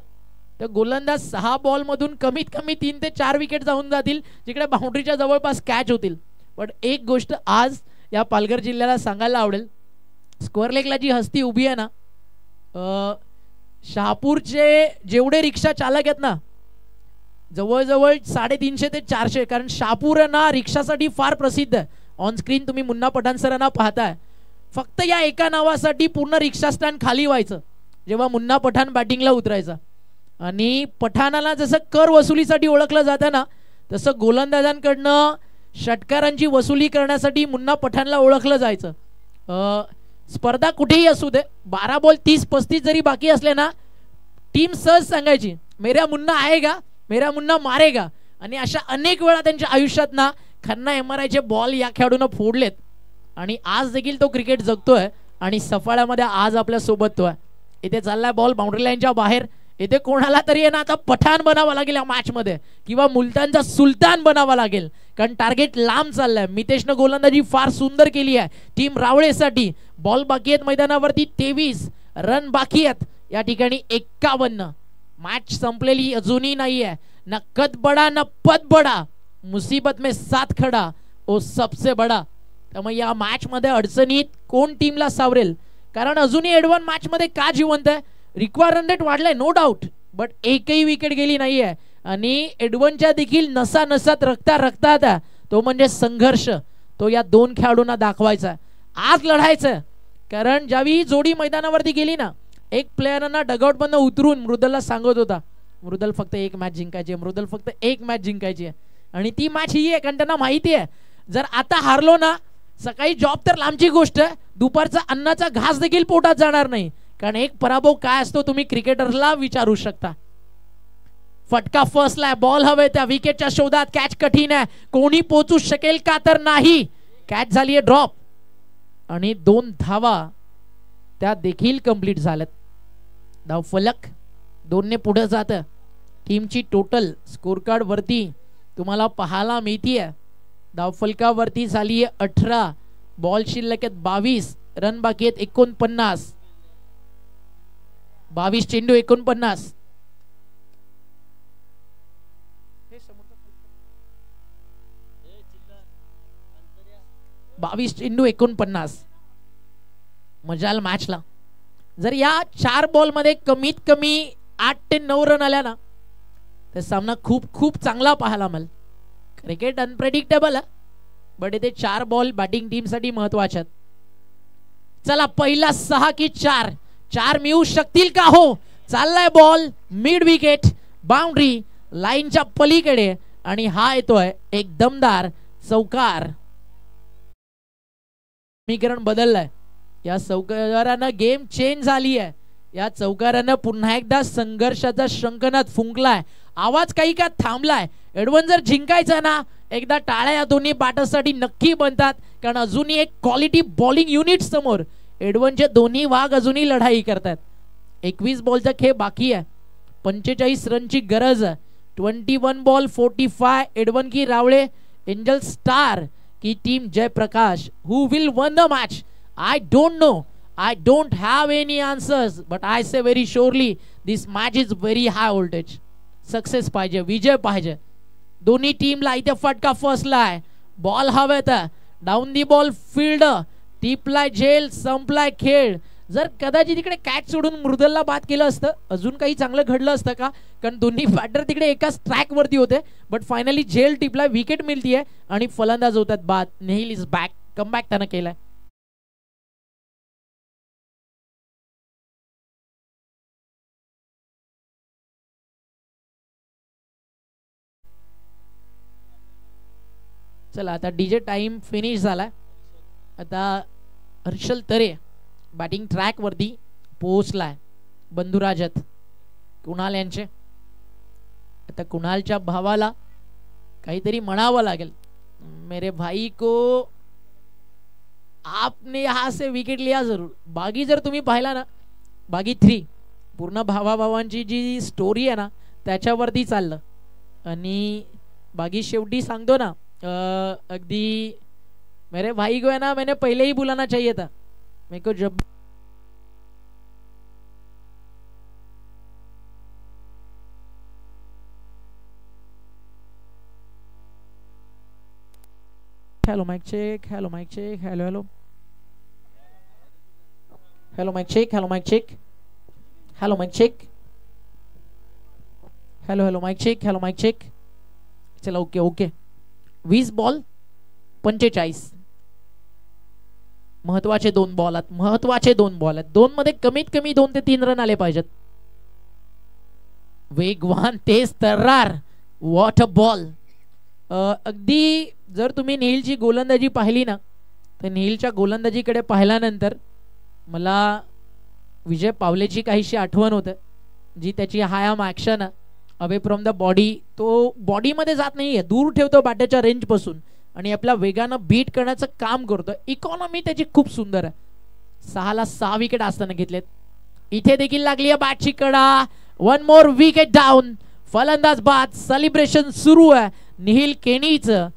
तर गोलंदाज 6 बॉलमधून कमीत कमी 3 ते 4 विकेट जाऊन जातील, जिकडे बाउंड्रीच्या जवळपास कॅच होतील. पण एक गोष्ट आज या पालघर जिल्ह्याला सांगायला आवडेल, स्क्वेअर लेगला जी हस्ती उभी आहे ना, शहापूरचे जेवढे रिक्षा चालक आहेत ना जवळजवळ 350 ते 400, कारण शहापूर आहे ना रिक्षासाठी फार प्रसिद्ध आहे. ऑन स्क्रीन तुम्ही मुन्ना पठाण सरांना पाहताय. फक्त या एका नावासाठी पूर्ण रिक्षा स्टँड खाली व्हायचं जेव्हा मुन्ना पठाण बॅटिंगला उतरायचा. आणि पठाणाला जसं कर वसुलीसाठी ओळखलं जातं ना, तसं गोलंदाजांकडनं षटकारांची वसुली करण्यासाठी मुन्ना पठाणला ओळखलं जायचं. स्पर्धा कुठेही असू दे, 12 बॉल 30-35 जरी बाकी असले ना, टीम सहज सांगायची मेरा मुन्ना आएगा, मेरा मुन्ना मारेगा. आणि अशा अनेक वेळा त्यांच्या आयुष्यात ना खन्ना MRIचे बॉल या खेळाडूंना फोडलेत. आणि आज देखील तो क्रिकेट जगतोय आणि सफाळ्यामध्ये आज आपल्या सोबत तो आहे. इथे चाललाय बॉल बाउंड्री लाईनच्या बाहेर. इथे कोणाला तरी आहे ना आता पठाण बनावा लागेल या मॅच मध्ये, किंवा मुलतानचा सुलतान बनावा लागेल, कारण टार्गेट लांब चाललाय. मितेशनं गोलंदाजी फार सुंदर केली आहे टीम रावळेसाठी. बॉल बाकी आहेत मैदानावरती, 23 रन बाकी आहेत. या ठिकाणी 51. मॅच संपलेली अजूनही नाही आहे. न कद बडा न पद बडा, मुसीबत में साथ खडा ओ सबसे बडा. त्यामुळे या मॅच मध्ये अडचणीत कोण टीमला सावरेल, कारण अजूनही एडवन मॅच मध्ये का जिवंत आहे. रिक्वायर्ड रन रेट वाढलाय नो डाऊट, बट एकही विकेट गेली नाहीये. आणि एडवनच्या देखील नसा नसात रक्तात तो म्हणजे संघर्ष, तो या 2 खेळाडूंना दाखवायचा. आज लढायचं, कारण ज्यावेळी जोडी मैदानावरती गेली ना, एक प्लेयरांना डगआउट मधनं उतरून मृदलला सांगत होता, मृदल फक्त 1 मॅच जिंकायची आहे, मृदल फक्त 1 मॅच जिंकायची आहे. आणि ती मॅच ही आहे, कारण त्यांना माहिती आहे जर आता हारलो ना, सकाळी जॉब तर लांबची गोष्ट आहे, दुपारचा अन्नाचा घास देखील पोटात जाणार नाही. कारण एक पराभव काय असतो तुम्ही क्रिकेटरला विचारू शकता. फटका फसलाय, बॉल हवे त्या विकेटच्या शोधात, कॅच कठीण आहे, कोणी पोहोचू शकेल का तर नाही. कॅच झालीये ड्रॉप आणि 2 धावा त्या देखील कंप्लीट झाल्यात. धाव फलक 2 ने पुढे जात. टीमची टोटल स्कोर कार्ड वरती तुम्हाला पाहायला मिळतीये. धाव फलकावरती झालीये 18, बॉल शिल्लक आहेत 22, रन बाकी आहेत 49. 22 चेंडू 49. 22 चेंडू 49. मजाल मॅचला. जर या 4 बॉल मध्ये कमीत कमी 8 ते 9 रन आल्या ना, तर सामना खूप खूप चांगला पाहायला मिळेल. क्रिकेट अनप्रेडिक्टेबल आहे, बट इथे 4 बॉल बॅटिंग टीम साठी महत्वाचे आहेत. चला पहिला 6 की 4 मिळू शकतील का. हो, चाललाय बॉल मिड विकेट, बाउंड्री लाईनच्या पलीकडे, आणि हा येतोय एक दमदार चौकार. समीकरण बदललाय. या चौकारानं गेम चेंज झाली आहे. या चौकारानं पुन्हा एकदा संघर्षाचा शंखनाद फुंकलाय. आवाज काही का थांबलाय. एडवन जर जिंकायचं ना, एकदा टाळ्या या दोन्ही बॅटर्ससाठी नक्की बनतात, कारण अजूनही एक क्वालिटी बॉलिंग युनिट समोर. एडवनचे दोन्ही वाघ अजूनही लढाई करतात. 21 बॉलचा खेळ बाकी आहे. 45 रनची गरज आहे. 21 बॉल 45. एडवन की रावळे, एंजल स्टार की team Jayprakash. Who will won the match? I don't know. I don't have any answers, but I say very surely this match is very high voltage. Success पाहिजे, विजय पाहिजे. दोन्ही टीमला इथे फटका फसलाय. बॉल हवेत, डाऊन दी बॉल फील्ड, टिपलाय झेल, संपलाय खेळ. जर कदाचित तिकडे कॅच सोडून मृदलला बाद केलं असतं अजून काही चांगलं घडलं असतं का, कारण दोन्ही बॅटर तिकडे एकाच ट्रॅक वरती होते. बट फायनली झेल टिपला, विकेट मिळतीये आणि फलंदाज होतात बाद. नेहिल इज बॅक, कमबॅक त्यानं केलाय. चला आता डीजे टाइम फिनिश झाला. आता हर्षल तरे बॅटिंग ट्रॅक वरती पोहोचलाय. बंधुराजत कुणाल यांचे. आता कुणालच्या भावाला काहीतरी म्हणावं लागेल. मेरे भाई को आपने यहाँ से विकेट लिया जरूर. बागी जर तुम्ही पाहिला ना, बागी 3 पूर्ण भावाभावांची जी स्टोरी आहे ना त्याच्यावरती चाललं. आणि बागी शेवटी सांगतो ना, अगदी मेरे भाई को है ना मैंने पहले ही बुलाना चाहिए था. मेरे को जब hello mic check, hello mic check, hello hello hello mic check, hello mic check, hello mic check, hello hello mic check, hello mic check. चला ओके ओके. 20 बॉल 45. महत्वाचे 2 बॉल आहेत, महत्वाचे 2 बॉल आहेत. 2 मध्ये कमीत कमी 2 ते 3 रन आले पाहिजेत. वेगवान तेज तर्रार, व्हॉट अ बॉल. अगदी जर तुम्ही नेहिलची गोलंदाजी पाहिली ना तर नेहिलच्या गोलंदाजीकडे पाहिल्यानंतर मला विजय पावलेची काहीशी आठवण होते. जी त्याची हायाम action away from the body, तो बॉडीमध्ये जात नाहीये, दूर ठेवतो बॅटच्या रेंज पासून आणि आपल्या वेगानं बीट करण्याचं काम करतो. इकॉनॉमी त्याची खूप सुंदर आहे. 6ला 6 विकेट असताना घेतलेत. इथे देखील लागली आहे बॅटची कडा. 1 मोर विकेट डाऊन. फलंदाज बाद. सेलिब्रेशन सुरू आहे. निहिल केनीचं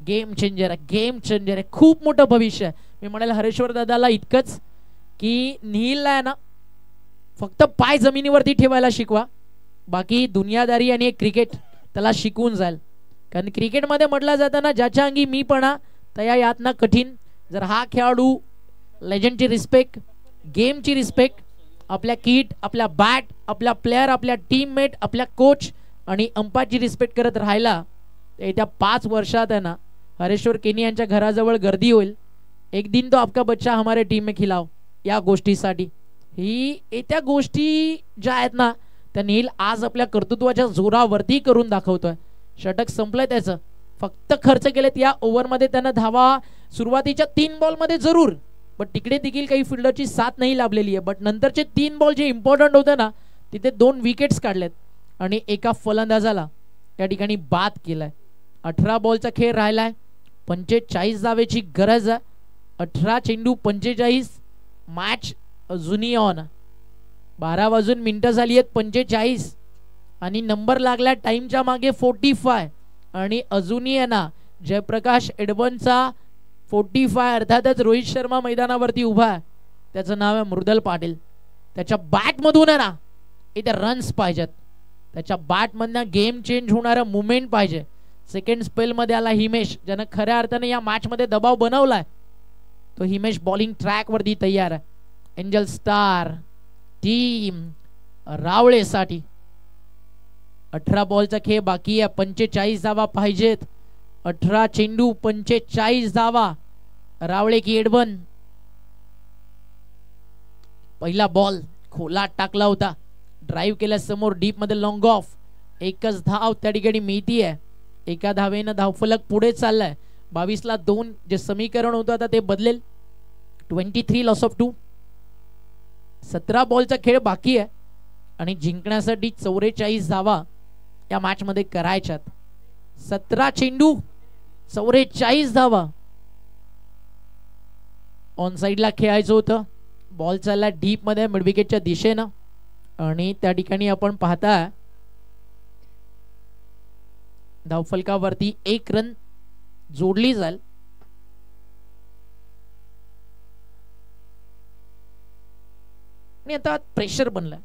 गेम चेंजर आहे, गेम चेंजर आहे. खूप मोठं भविष्य आहे. मी म्हणाल हरेश्वर दादाला इतकंच की निहिलला आहे ना फक्त पाय जमिनीवरती ठेवायला शिकवा, बाकी दुनियादारी आणि एक क्रिकेट त्याला शिकवून जाईल. कारण क्रिकेटमध्ये म्हटलं जातं ना, ज्याच्या अंगी मीपणा तया यातना कठीण. जर हा खेळाडू लेजंडची रिस्पेक्ट, गेमची रिस्पेक्ट, आपल्या किट, आपल्या बॅट, आपल्या प्लेयर, आपल्या टीममेट, आपल्या कोच आणि अंपायरची रिस्पेक्ट करत राहिला तर येत्या 5 वर्षात आहे ना हरेश्वर केनी यांच्या घराजवळ गर्दी होईल. एक दिन तो आपका बच्चा हमारे टीम में खिलाओ. या गोष्टीसाठी ही येत्या गोष्टी ज्या आहेत ना त्या नील आज आपल्या कर्तृत्वाच्या जोरावरती करून दाखवतोय. षटक संपलंय त्याचं. फक्त खर्च केलेत या ओव्हरमध्ये त्यानं धावा सुरुवातीच्या 3 बॉलमध्ये जरूर, पण तिकडे देखील काही फिल्डरची साथ नाही लाभलेली आहे. बट नंतरचे 3 बॉल जे इम्पॉर्टंट होते ना तिथे 2 विकेट्स काढलेत आणि एका फलंदाजाला या ठिकाणी बाद केलाय. 18 बॉलचा खेळ राहिलाय. 45 धावेची गरज आहे. 18 चेंडू 45. मॅच अजूनही ऑन. 12 वाजून मिनिटं झाली आहेत. 45 आणि नंबर लागला टाइमच्या मागे 45 आणि अजूनही आहे ना जयप्रकाश एडवनचा 45. अर्थातच रोहित शर्मा मैदानावरती उभा आहे. त्याचं नाव आहे मृदल पाटील. त्याच्या बॅटमधून आहे ना इथे रन्स पाहिजेत. त्याच्या बॅटमधनं गेम चेंज होणारा मुवमेंट पाहिजे. सेकंड स्पेलमध्ये आला हिमेश, ज्यानं खऱ्या अर्थाने या मॅचमध्ये दबाव बनवलाय. तो हिमेश बॉलिंग ट्रॅकवरती तयार आहे. एंजल स्टार टीम रावळेसाठी 18 बॉलचा खेळ बाकी आहे. 45 धावा पाहिजेत. 18 चेंडू 45 धावा. रावळे की एडवन. पहिला बॉल खोला टाकला होता. ड्राइव्ह केल्या समोर डीप मध्ये लॉंग ऑफ. एकच धाव त्या ठिकाणी मिळती आहे. एका धावेनं धावफलक पुढे चाललाय. 22ला 2 जे समीकरण होतं आता ते बदलेल. 23 लॉस ऑफ 2. 17 बॉलचा खेळ बाकी आहे आणि जिंकण्यासाठी 44 धावा या मॅच मध्ये करायच्यात. 17 चेंडू 44 धावा. ऑन साइडला खेळायचं होतं. बॉल चालला डीप मध्ये मिड विकेटच्या दिशेनं आणि त्या ठिकाणी आपण पाहता धावफलकावरती 1 रन जोडली जाईल. आणि आता प्रेशर बनलाय.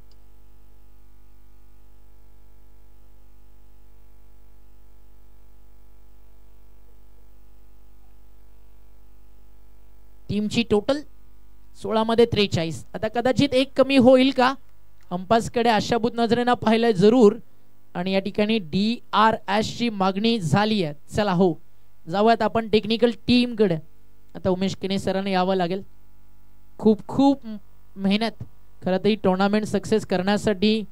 टीमची टोटल 16 मध्ये 43. आता कदाचित एक कमी होईल का, अंपासकडे आशाभूत नजरेनं पाहिलंय जरूर. आणि या ठिकाणी DRS ची मागणी झाली आहे. चला हो, जाऊयात आपण टेक्निकल टीम कडे. आता उमेश केने सरांना यावं लागेल. खूप खूप मेहनत खरं तर ही टुर्नामेंट सक्सेस करण्यासाठी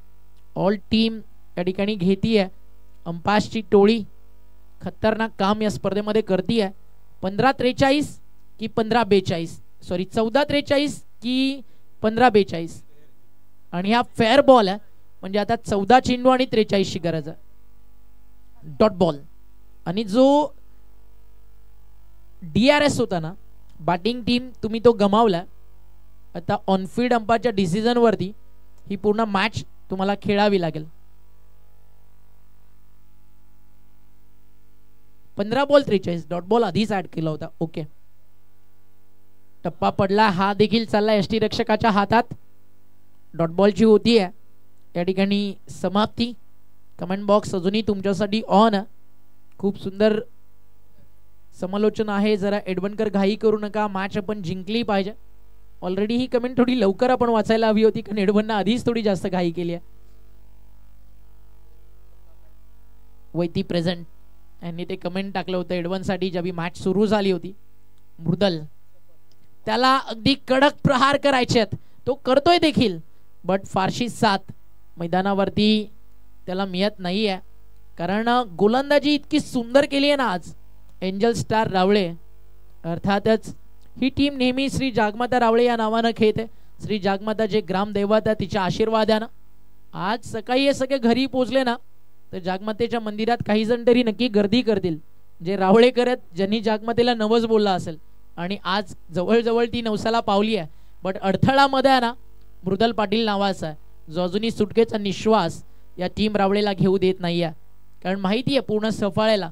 ऑल टीम या ठिकाणी घेतीये. अंपासची टोळी खतरनाक काम या स्पर्धेमध्ये करतीये. 15-43 की 15-42, सॉरी 14-43 की 15-42. आणि हा फेअर बॉल आहे, म्हणजे आता 14 चेंडू आणि 43 ची गरज आहे. Dot ball. आणि जो DRS होता ना, बॅटिंग टीम, तुम्ही तो गमावला. आता ऑनफील्ड अंपायरच्या डिसिजन वरती ही पूर्ण मॅच तुम्हाला खेळावी लागेल. 15 बॉल 43, डॉट बॉल आधीच ऍड केला होता. ओके, टप्पा पडला, हा देखील चालला यष्टी रक्षकाच्या हातात. डॉट बॉलची होती आहे या ठिकाणी समाप्ती. कमेंट बॉक्स अजूनही तुमच्यासाठी ऑन आहे. खूप सुंदर समालोचन आहे. जरा एडवणकर घाई करू नका, मॅच आपण जिंकली पाहिजे. ऑलरेडी ही कमेंट थोडी लवकर आपण वाचायला हवी होती, कारण एडवननं आधीच थोडी जास्त घाई केली आहे. वैती प्रेझेंट यांनी ते कमेंट टाकलं होतं एडवनसाठी जेव्हा मॅच सुरू झाली होती. मृदल, त्याला अगदी कडक प्रहार करायचे आहेत, तो करतोय देखील, बट फारशी साथ मैदानावरती त्याला मिळत नाहीये. कारण गोलंदाजी इतकी सुंदर केली आहे ना आज एंजल स्टार रावळे. अर्थातच ही टीम नेहमी श्री जागमाता रावळे या नावानं खेळते. श्री जागमाता जे ग्रामदैवत आहे तिच्या आशीर्वादानं आज सकाळी हे सगळे घरी पोहोचले ना, तर जागमातेच्या मंदिरात काही जण तरी नक्की गर्दी करतील, जे रावळे करत ज्यांनी जागमातेला नवस बोलला असेल. आणि आज जवळजवळ ती नवसाला पावली आहे. बट अडथळामध्ये आहे ना मृदल पाटील नावाचा आहे, जो अजूनही सुटकेचा निश्वास या टीम रावळेला घेऊ देत नाहीये. कारण माहिती आहे पूर्ण सफाळेला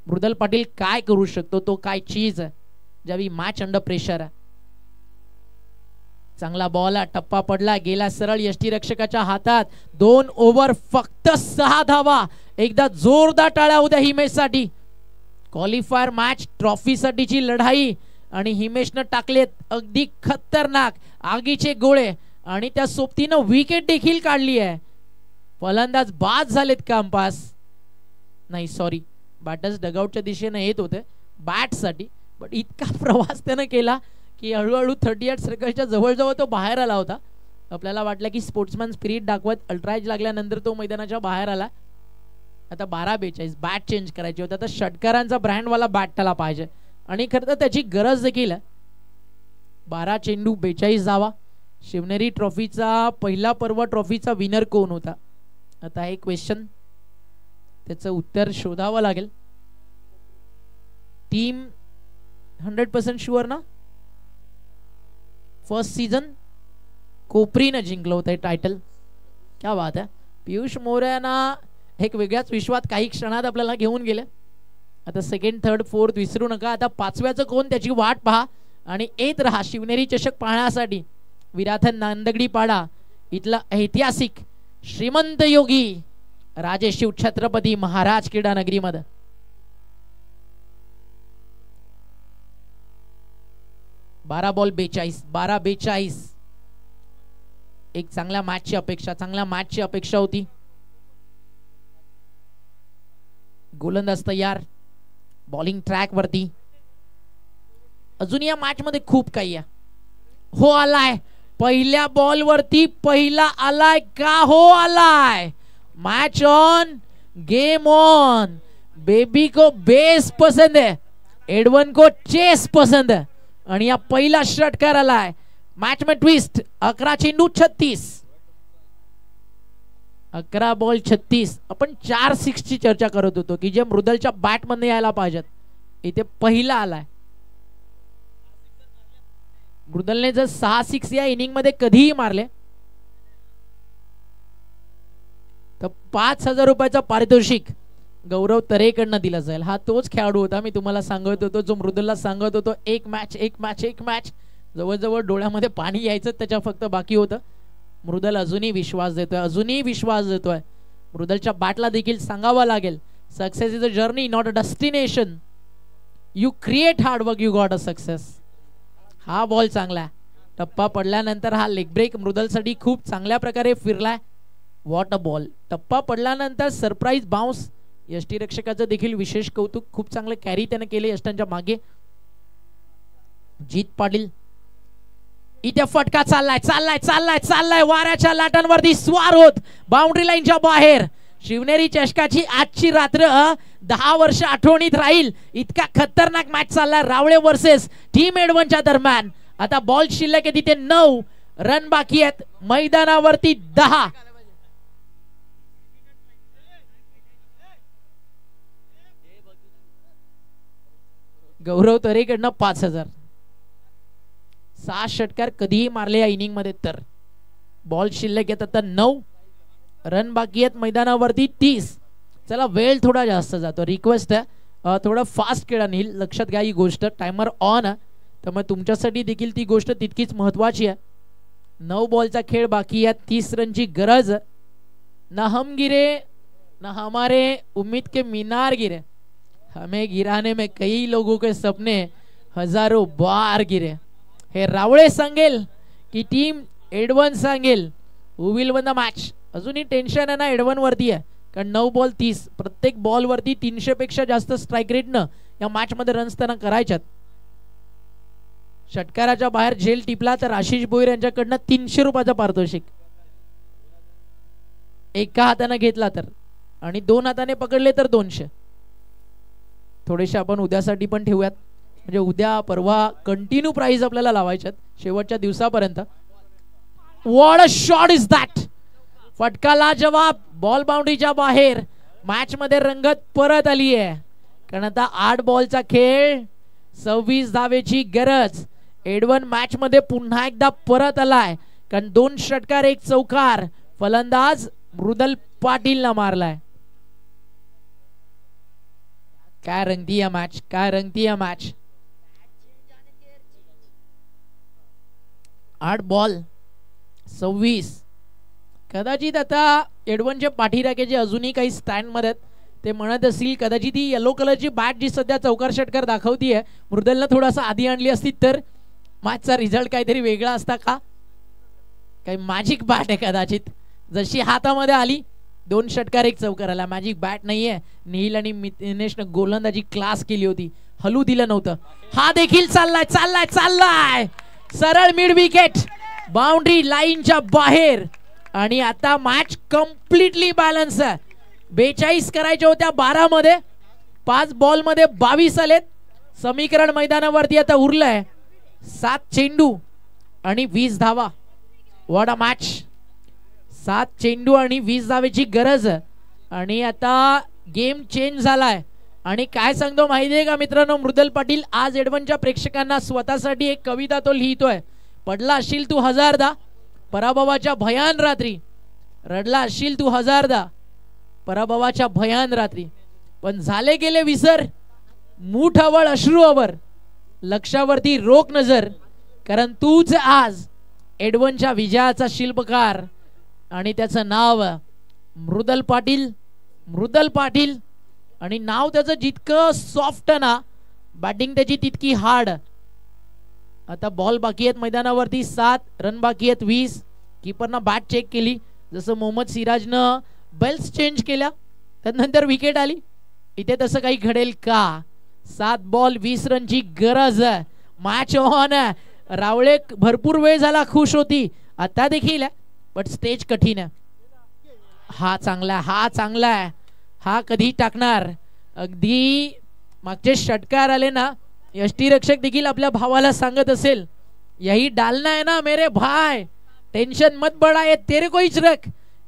मृदल पाटील काय करू शकतो, तो काय चीज आहे ज्यावेळी मॅच अंडर प्रेशर आहे. चांगला बॉल, टप्पा पडला, गेला सरळ यष्टीरक्षकाच्या हातात. 2 ओव्हर फक्त 6 धावा. एकदा जोरदार टाळ्या उद्या हिमेशसाठी. क्वालिफायर मॅच ट्रॉफीसाठीची लढाई आणि हिमेशनं टाकलेत अगदी खतरनाक आगीचे गोळे आणि त्या सोबतीनं विकेट देखील काढली आहे. फलंदाज बाद झालेत का अंपास? नाही सॉरी, बॅटर्स डगआउटच्या दिशेने येत होते बॅटसाठी, बट इतका प्रवास त्यानं केला की हळूहळू 38 सर्कलच्या जवळजवळ तो बाहेर आला होता. आपल्याला वाटलं की स्पोर्ट्समॅन स्पिरिट दाखवत अल्ट्राएज लागल्यानंतर तो मैदानाच्या बाहेर आला. आता 12-42 बॅट चेंज करायची होती. आता षटकारांचा ब्रँडवाला बॅट त्याला पाहिजे आणि खरं तर त्याची गरज देखील आहे. 12 चेंडू 42 धावा. शिवनेरी ट्रॉफीचा पहिला पर्व ट्रॉफीचा विनर कोण होता? आता एक क्वेश्चन, त्याचं उत्तर शोधावं लागेल. टीम 100% शुअर ना? फर्स्ट सीझन कोपरीनं जिंकलं होतं टायटल. क्या बात आहे. पियुष मोरेंना एक वेगळ्याच विश्वात काही क्षणात आपल्याला घेऊन गेले. आता सेकंड, थर्ड, फोर्थ विसरू नका. आता 5व्याचं कोण त्याची वाट पहा आणि येत रहा शिवनेरी चषक पाहण्यासाठी. विराथन नांदगडी पाडा इथला ऐतिहासिक श्रीमंत योगी राजे शिव छत्रपती महाराज क्रीडा नगरीमध्ये. बारा बॉल 42. एक चांगल्या मॅचची अपेक्षा होती. गोलंदाज तयार, बॉलिंग ट्रॅक वरती. अजून या मॅच मध्ये खूप काही आहे. हो आलाय पहिल्या बॉल वरती, पहिला आलाय का? हो आलाय. Match on, game on. Baby को बेस पसंद है, एडवन को चेस पसंद है. आणि या पहिला षटकार आलाय. मॅच में ट्विस्ट. 11 चेंडू 36, 11 बॉल 36. आपण 4 6 ची चर्चा करत होतो की जे मृदलच्या बॅट मध्ये यायला पाहिजेत. इथे पहिला आलाय. मृदलने जर 6 6 या इनिंग मध्ये कधीही मारले तर 5000 रुपयाचा पारितोषिक गौरव तरेकडनं दिला जाईल. हा तोच खेळाडू होता मी तुम्हाला सांगत होतो, जो मृदुलला सांगत होतो एक मॅच. जवळजवळ डोळ्यामध्ये पाणी यायचं त्याच्या फक्त बाकी होतं. मृदल अजूनही विश्वास देतोय, मृदलच्या बॅटला देखील सांगावं लागेल, success is a journey not a destination. You create hard work, you got a success. हा बॉल चांगला, टप्पा पडल्यानंतर हा लेग ब्रेक मृदलसाठी खूप चांगल्या प्रकारे फिरलाय. What a ball. टप्पा पडल्यानंतर सरप्राईज बाउन्स. यष्टीरक्षकाचं देखील विशेष कौतुक, खूप चांगलं कॅरी त्याने केले यष्टांच्या मागे. जीत पाटील इथे फटका चाललाय वाऱ्याच्या लाटांवरती स्वार होत बाउंड्री लाईनच्या बाहेर. शिवनेरी चषकाची आजची रात्र 10 वर्ष आठवणीत राहील, इतका खतरनाक मॅच चाललाय रावळे वर्सेस टीम एडवनच्या दरम्यान. आता बॉल शिल्लक आहे तिथे 9 रन बाकी आहेत, मैदानावरती 10. गौरव तरेकडनं 5000. 6 षटकार कधीही मारले या इनिंग मध्ये. तर बॉल शिल्लक येत आता 9 रन बाकी आहेत, मैदानावरती 30. चला वेळ थोडा जास्त जातो, रिक्वेस्ट आहे थोडं फास्ट खेळा नील, लक्षात घ्या ही गोष्ट. टायमर ऑन आहे त्यामुळे तुमच्यासाठी देखील ती गोष्ट तितकीच महत्वाची आहे. 9 बॉलचा खेळ बाकी आहे, 30 रनची गरज. ना हम गिरे ना हमारे उम्मीद के मीनार गिरे, हमें गिराने में कई लोगों के सपने हजारों बार गिरे. हे रावळे सांगेल की टीम एडवन सांगेल, हु विल विन द मॅच. अजूनही टेन्शन आहे ना एडवन वरती आहे, कारण 9 बॉल 30, प्रत्येक बॉल वरती 300 पेक्षा जास्त स्ट्राइक रेट न या मॅच मध्ये रन्स त्यांना करायच्यात. षटकाराच्या बाहेर झेल टिपला तर आशिष भोईर यांच्याकडनं 300 रुपयाचा पारितोषिक. एका हाताने घेतला तर, आणि 2 हाताने पकडले तर 200. थोडेसे आपण उद्यासाठी पण ठेवूयात, म्हणजे उद्या परवा कंटिन्यू प्राइस आपल्याला लावायच्यात शेवटच्या दिवसापर्यंत. What a shot is that. फटका लाजवाब, बॉल बाउंड्रीच्या बाहेर. मॅच मध्ये रंगत परत आली आहे, कारण आता 8 बॉलचा खेळ, 26 धावेची गरज. एडवन मॅच मध्ये पुन्हा एकदा परत आलाय, कारण 2 षटकार 1 चौकार फलंदाज मृदल पाटीलला मारलाय. काय रंगती या मॅच, काय रंगती या मॅच. 8 बॉल 26. कदाचित आता एडवनचे पाठीराखे जे अजूनही काही स्टँड मध्ये ते म्हणत असतील कदाचित ही येलो कलरची बॅट जी सध्या चौकार षटकार दाखवतीये मृदलनं थोडासा आधी आणली असती तर मॅचचा रिझल्ट काहीतरी वेगळा असता का. काही मॅजिक बॅट आहे कदाचित, जशी हातामध्ये आली 2 षटकार 1 चौकार आला. मॅजिक बॅट नाहीये. नील आणि मितेशनं गोलंदाजी क्लास केली होती, हलू दिलं नव्हतं. हा देखील चाललाय सरळ मिड विकेट, बाउंड्री लाईनच्या बाहेर. आणि आता मॅच कम्प्लिटली बॅलन्स आहे. 42 करायच्या होत्या 12 मध्ये, 5 बॉल मध्ये 22 आलेत. समीकरण मैदानावरती आता उरलंय 7 चेंडू आणि 20 धावा. What a match. 7 चेंडू आणि 20 धावेची गरज. आणि आता गेम चेंज झालाय. आणि काय सांगतो माहितीये का मित्रांनो, मृदल पाटील आज एडवनच्या प्रेक्षकांना स्वतःसाठी एक कविता तो लिहितोय. पडला असशील तू 1000दा पराभवाच्या भयान रात्री, रडला असशील तू 1000दा पराभवाच्या भयान रात्री, पण झाले गेले विसर, मूठ अवळ अश्रू अवर, लक्षावरती रोख नजर, कारण तूच आज एडवनच्या विजयाचा शिल्पकार. आणि त्याचं नाव मृदल पाटील. मृदल पाटील आणि नाव त्याचं जितकं सॉफ्ट ना, बॅटिंग त्याची तितकी हार्ड. आता बॉल बाकी आहेत मैदानावरती, 7 रन बाकी आहेत 20. कीपरनं बॅट चेक केली, जसं मोहम्मद सिराजनं बेल्स चेंज केल्या त्यानंतर विकेट आली. इथे तसं काही घडेल का. 7 बॉल 20 रनची गरज. Match on. रावळे भरपूर वेळ झाला खुश होती, आता देखील बट स्टेज कठीण आहे. हा चांगला, हा चांगला आहे. हा कधी टाकणार. अगदी मागचे षटकार आले ना, यष्टीरक्षक देखील आपल्या भावाला सांगत असेल, यही डालना है ना मेरे भाई, टेंशन मत बढ़ाए, तेरे को ही रख,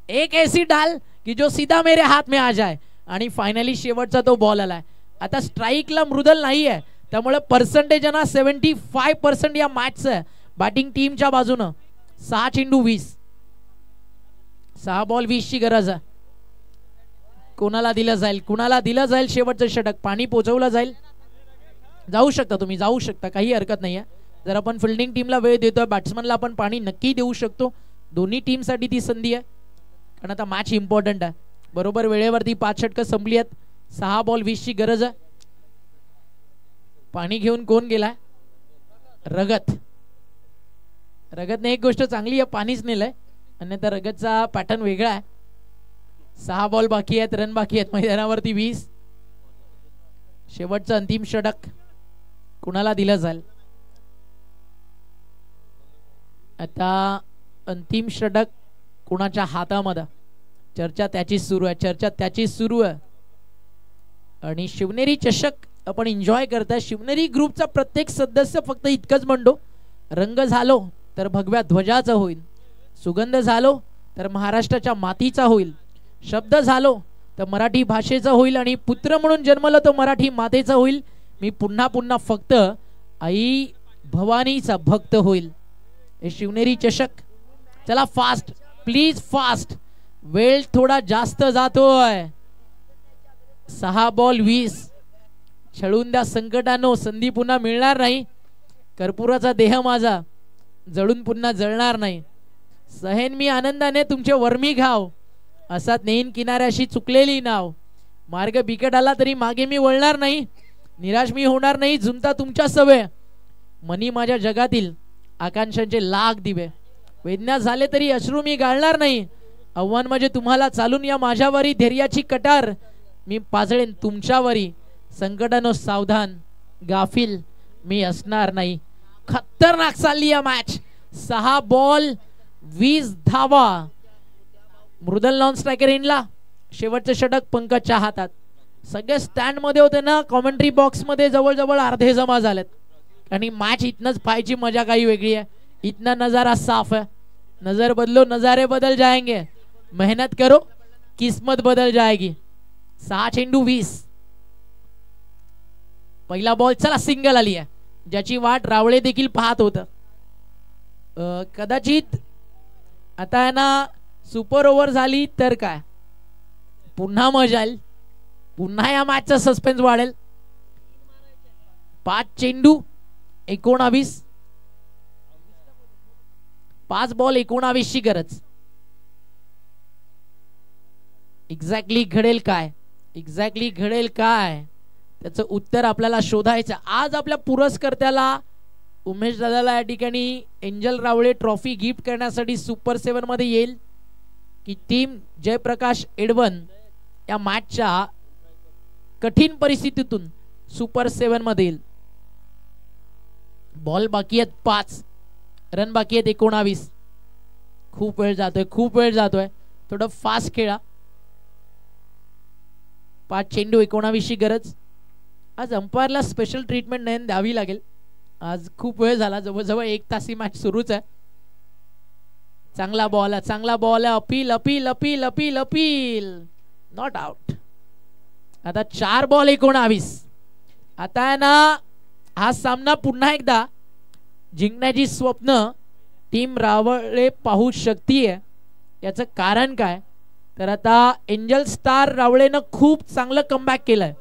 एक ऐसी डाल की जो सीधा मेरे हाथ में आ जाए. आणि फायनली शेवटचा तो बॉल आलाय. आता स्ट्राईकला मृदल नाही आहे, त्यामुळे पर्सेंटेज ना 75% या मॅचचं बॅटिंग टीमच्या बाजूनं. 6 चेंडू 20, 6 बॉल 20 ची गरज आहे. कोणाला दिलं जाईल, कुणाला दिलं जाईल शेवटचं षटक. पाणी पोचवलं जाईल. जाऊ शकता तुम्ही, जाऊ शकता, काही हरकत नाहीये. जर आपण फिल्डिंग टीमला वेळ देतोय, बॅट्समनला आपण पाणी नक्की देऊ शकतो, दोन्ही टीम साठी ती संधी आहे, कारण आता मॅच इम्पॉर्टंट आहे. बरोबर वेळेवरती 5 षटकं संपली आहेत. 6 बॉल 20 ची गरज आहे. पाणी घेऊन कोण गेलाय? रगत. रगतने एक गोष्ट चांगली आहे, पाणीच नेलंय, अन्यथा रगतचा पॅटर्न वेगळा आहे. 6 बॉल बाकी आहेत, रन बाकी आहेत मैदानावरती 20. शेवटचं अंतिम षटक कुणाला दिलं जाईल? आता अंतिम षटक कुणाच्या हातामध्ये? चर्चा त्याचीच सुरू आहे, चर्चा त्याचीच सुरू आहे. आणि शिवनेरी चषक आपण एन्जॉय करताय. शिवनेरी ग्रुपचा प्रत्येक सदस्य फक्त इतकंच म्हणतो, रंग झालो तर भगव्या ध्वजाचा होईल, सुगंध झालो तर महाराष्ट्राच्या मातीचा होईल, शब्द झालो तर मराठी भाषेचा होईल, आणि पुत्र म्हणून जन्मलो तो मराठी मातेचा होईल. मी पुन्हा पुन्हा फक्त आई भवानीचा भक्त होईल. हे शिवनेरी चषक. चला फास्ट, प्लीज फास्ट. वेळ थोडा जास्त जातोय. 6 बॉल 20. छळून द्या संकटानो, संधी पुन्हा मिळणार नाही. कर्पुराचा देह माझा जळून पुन्हा जळणार नाही. सहेन मी आनंदाने तुमचे वर्मी घाव, असाच नेईन किनाऱ्याशी चुकलेली नाव. मार्ग बिकट आला तरी मागे मी वळणार नाही, निराश मी होणार नाही. झुंता तुमच्या सवय, मनी माझ्या जगातील आकांक्षांचे लाख दिवे. वेदना झाले तरी अश्रू मी गाळणार नाही. आव्हान म्हणजे तुम्हाला चालून या माझ्यावरी धैर्याची कटार मी पाजळेन तुमच्यावरी. संकटानो सावधान, गाफील मी असणार नाही. खतरनाक चालली या मॅच. 6 बॉल 20 धावा. मृदल नॉन स्ट्रायकर एंडला. शेवटचे षटक पंकजच्या हातात. सगळे स्टँड मध्ये होते ना, कॉमेंट्री बॉक्स मध्ये जवळजवळ अर्धे जमा झालेत. आणि मॅच इथनच पाहायची मजा काही वेगळी आहे. इतना नजारा साफ है. नजर बदलो नजारे बदल जाएंगे, मेहनत करो किस्मत बदल जाएगी. 6 चेंडू 20. पहिला बॉल, चला सिंगल आली आहे, ज्याची वाट रावळे देखील पाहत होत. कदाचित आता आहे ना, सुपर ओव्हर झाली तर काय पुन्हा मजा येईल, पुन्हा या मॅचचा सस्पेन्स वाढेल. 5 चेंडू 19. 5 बॉल 19 ची गरज. एक्झॅक्टली घडेल काय? एक्झॅक्टली घडेल काय? त्याचं उत्तर आपल्याला शोधायचं. आज आपल्या पुरस्कर्त्याला उमेश दादाला या ठिकाणी एंजल रावळे ट्रॉफी गिफ्ट करण्यासाठी सुपर 7 मध्ये येईल की टीम जयप्रकाश एडवन या मॅचच्या कठीण परिस्थितीतून सुपर 7 मध्ये येईल. बॉल बाकी आहेत 5, रन बाकी आहेत 19. खूप वेळ जातोय, खूप वेळ जातोय, थोडं फास्ट खेळा. 5 चेंडू 19 ची गरज. आज अंपायरला स्पेशल ट्रीटमेंट नाही द्यावी लागेल. आज खूप वेळ झाला, जवळजवळ 1 तास ही मॅच सुरूच आहे. चांगला बॉल आहे, चांगला बॉल आहे. Appeal appeal appeal appeal appeal, not out. आता 4 बॉल 19. आता आहे ना, हा सामना पुन्हा एकदा जिंकण्याची स्वप्न टीम रावळे पाहू शकतीये. याचं कारण काय तर आता एंजल स्टार रावळेनं खूप चांगलं कमबॅक केलंय.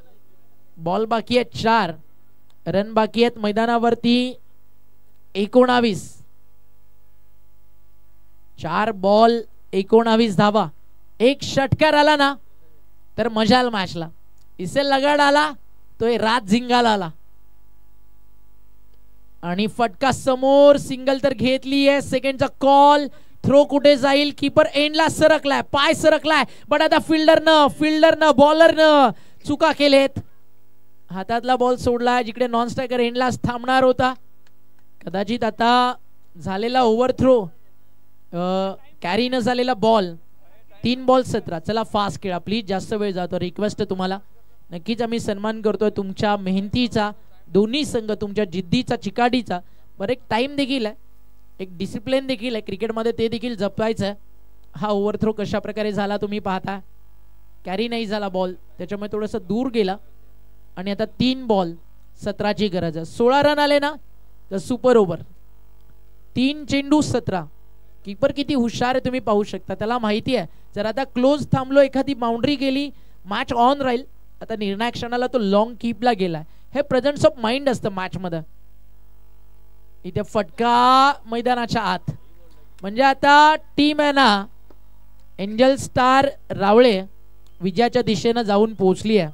बॉल बाकी आहेत 4, रन बाकी आहेत मैदानावरती 19. 4 बॉल 19 धावा. एक षटकार आला ना तर मजाल मॅचला. इसे लगाड आला तो रात झिंगाला आला. आणि फटका समोर, सिंगल तर घेतली आहे. सेकंडचा कॉल, थ्रो कुठे जाईल? कीपर एंडला सरकलाय, पाय सरकलाय, बट आता फिल्डरनं बॉलरनं चुका केलेत. हातातला बॉल सोडलाय जिकडे नॉन स्ट्रायकर एंडला थांबणार होता. कदाचित आता झालेला ओव्हरथ्रो, कॅरी न झालेला बॉल. 3 बॉल 17. चला फास्ट खेळा प्लीज, जास्त वेळ जातो. रिक्वेस्ट तुम्हाला, नक्कीच आम्ही सन्मान करतोय तुमच्या मेहनतीचा, दोन्ही संघ तुमच्या जिद्दीचा, चिकाटीचा. बरं एक टाइम देखील आहे, एक डिसिप्लिन देखील आहे क्रिकेटमध्ये, ते देखील जपायचं आहे. हा ओव्हरथ्रो कशा प्रकारे झाला तुम्ही पाहता. कॅरी नाही झाला बॉल, त्याच्यामुळे थोडंसं दूर गेला. आणि आता 3 बॉल 17 ची गरज आहे. 16 रन आले ना तर सुपर ओव्हर. 3 चेंडू 17. कीपर किती हुशार आहे तुम्ही पाहू शकता. त्याला माहिती आहे जर आता क्लोज थांबलो, एखादी बाउंड्री गेली, मॅच ऑन राहील. आता निर्णायक क्षणाला तो लॉंग कीपला गेलाय. हे प्रेझेंस ऑफ माइंड असतं मॅच मध्ये. इथे फटका मैदानाच्या आत. म्हणजे आता टीम आहे ना एंजल स्टार रावळे विजयाच्या दिशेनं जाऊन पोहोचली आहे.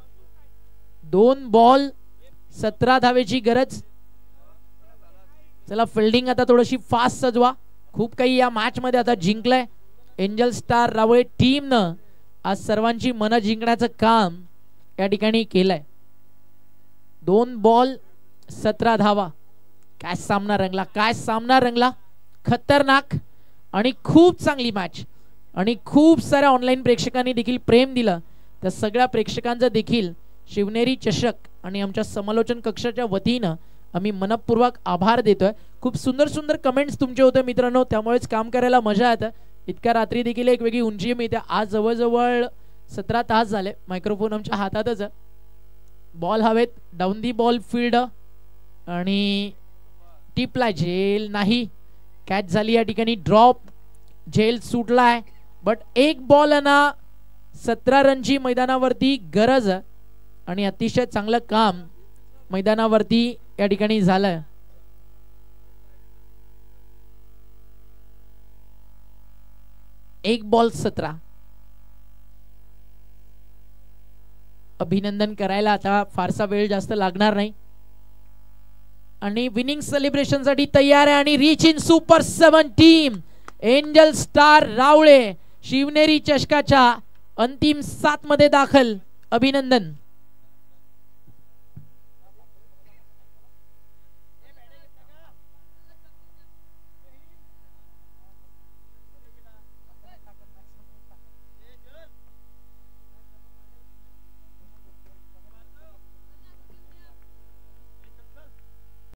2 बॉल 17 धावेची गरज. चला फिल्डिंग आता थोडीशी फास्ट सजवा. खूप काही या मॅच मध्ये आता जिंकलंय एंजल स्टार रावळे टीमनं. आज सर्वांची मनं जिंकण्याचं काम या ठिकाणी केलंय. 2 बॉल 17 धावा. काय सामना रंगला, काय सामना रंगला. खतरनाक आणि खूप चांगली मॅच. आणि खूप साऱ्या ऑनलाईन प्रेक्षकांनी देखील प्रेम दिलं. त्या सगळ्या प्रेक्षकांचं देखील शिवनेरी चषक आणि आमच्या समालोचन कक्षाच्या वतीनं आम्ही मनपूर्वक आभार देतोय. खूप सुंदर सुंदर कमेंट्स तुमचे होते मित्रांनो, त्यामुळेच काम करायला मजा येते. इतक्या रात्री देखील एक वेगळी उंची मिळते. आज जवळजवळ 17 तास झाले मायक्रोफोन आमच्या हातातच आहे. बॉल हवेत, डाऊन दी बॉल फील्ड आणि टिपला झेल नाही. कॅच झाली या ठिकाणी ड्रॉप. झेल सुटलाय बट एक बॉल ना 17 रनची मैदानावरती गरज आहे आणि अतिशय चांगलं काम मैदानावरती या ठिकाणी झालंय. एक बॉल 17. अभिनंदन करायला आता फारसा वेळ जास्त लागणार नाही. आणि विनिंग सेलिब्रेशन साठी तयार आहे आणि reach in super 7 team Angel star रावळे शिवनेरी चषकाच्या अंतिम 7 मध्ये दाखल. अभिनंदन.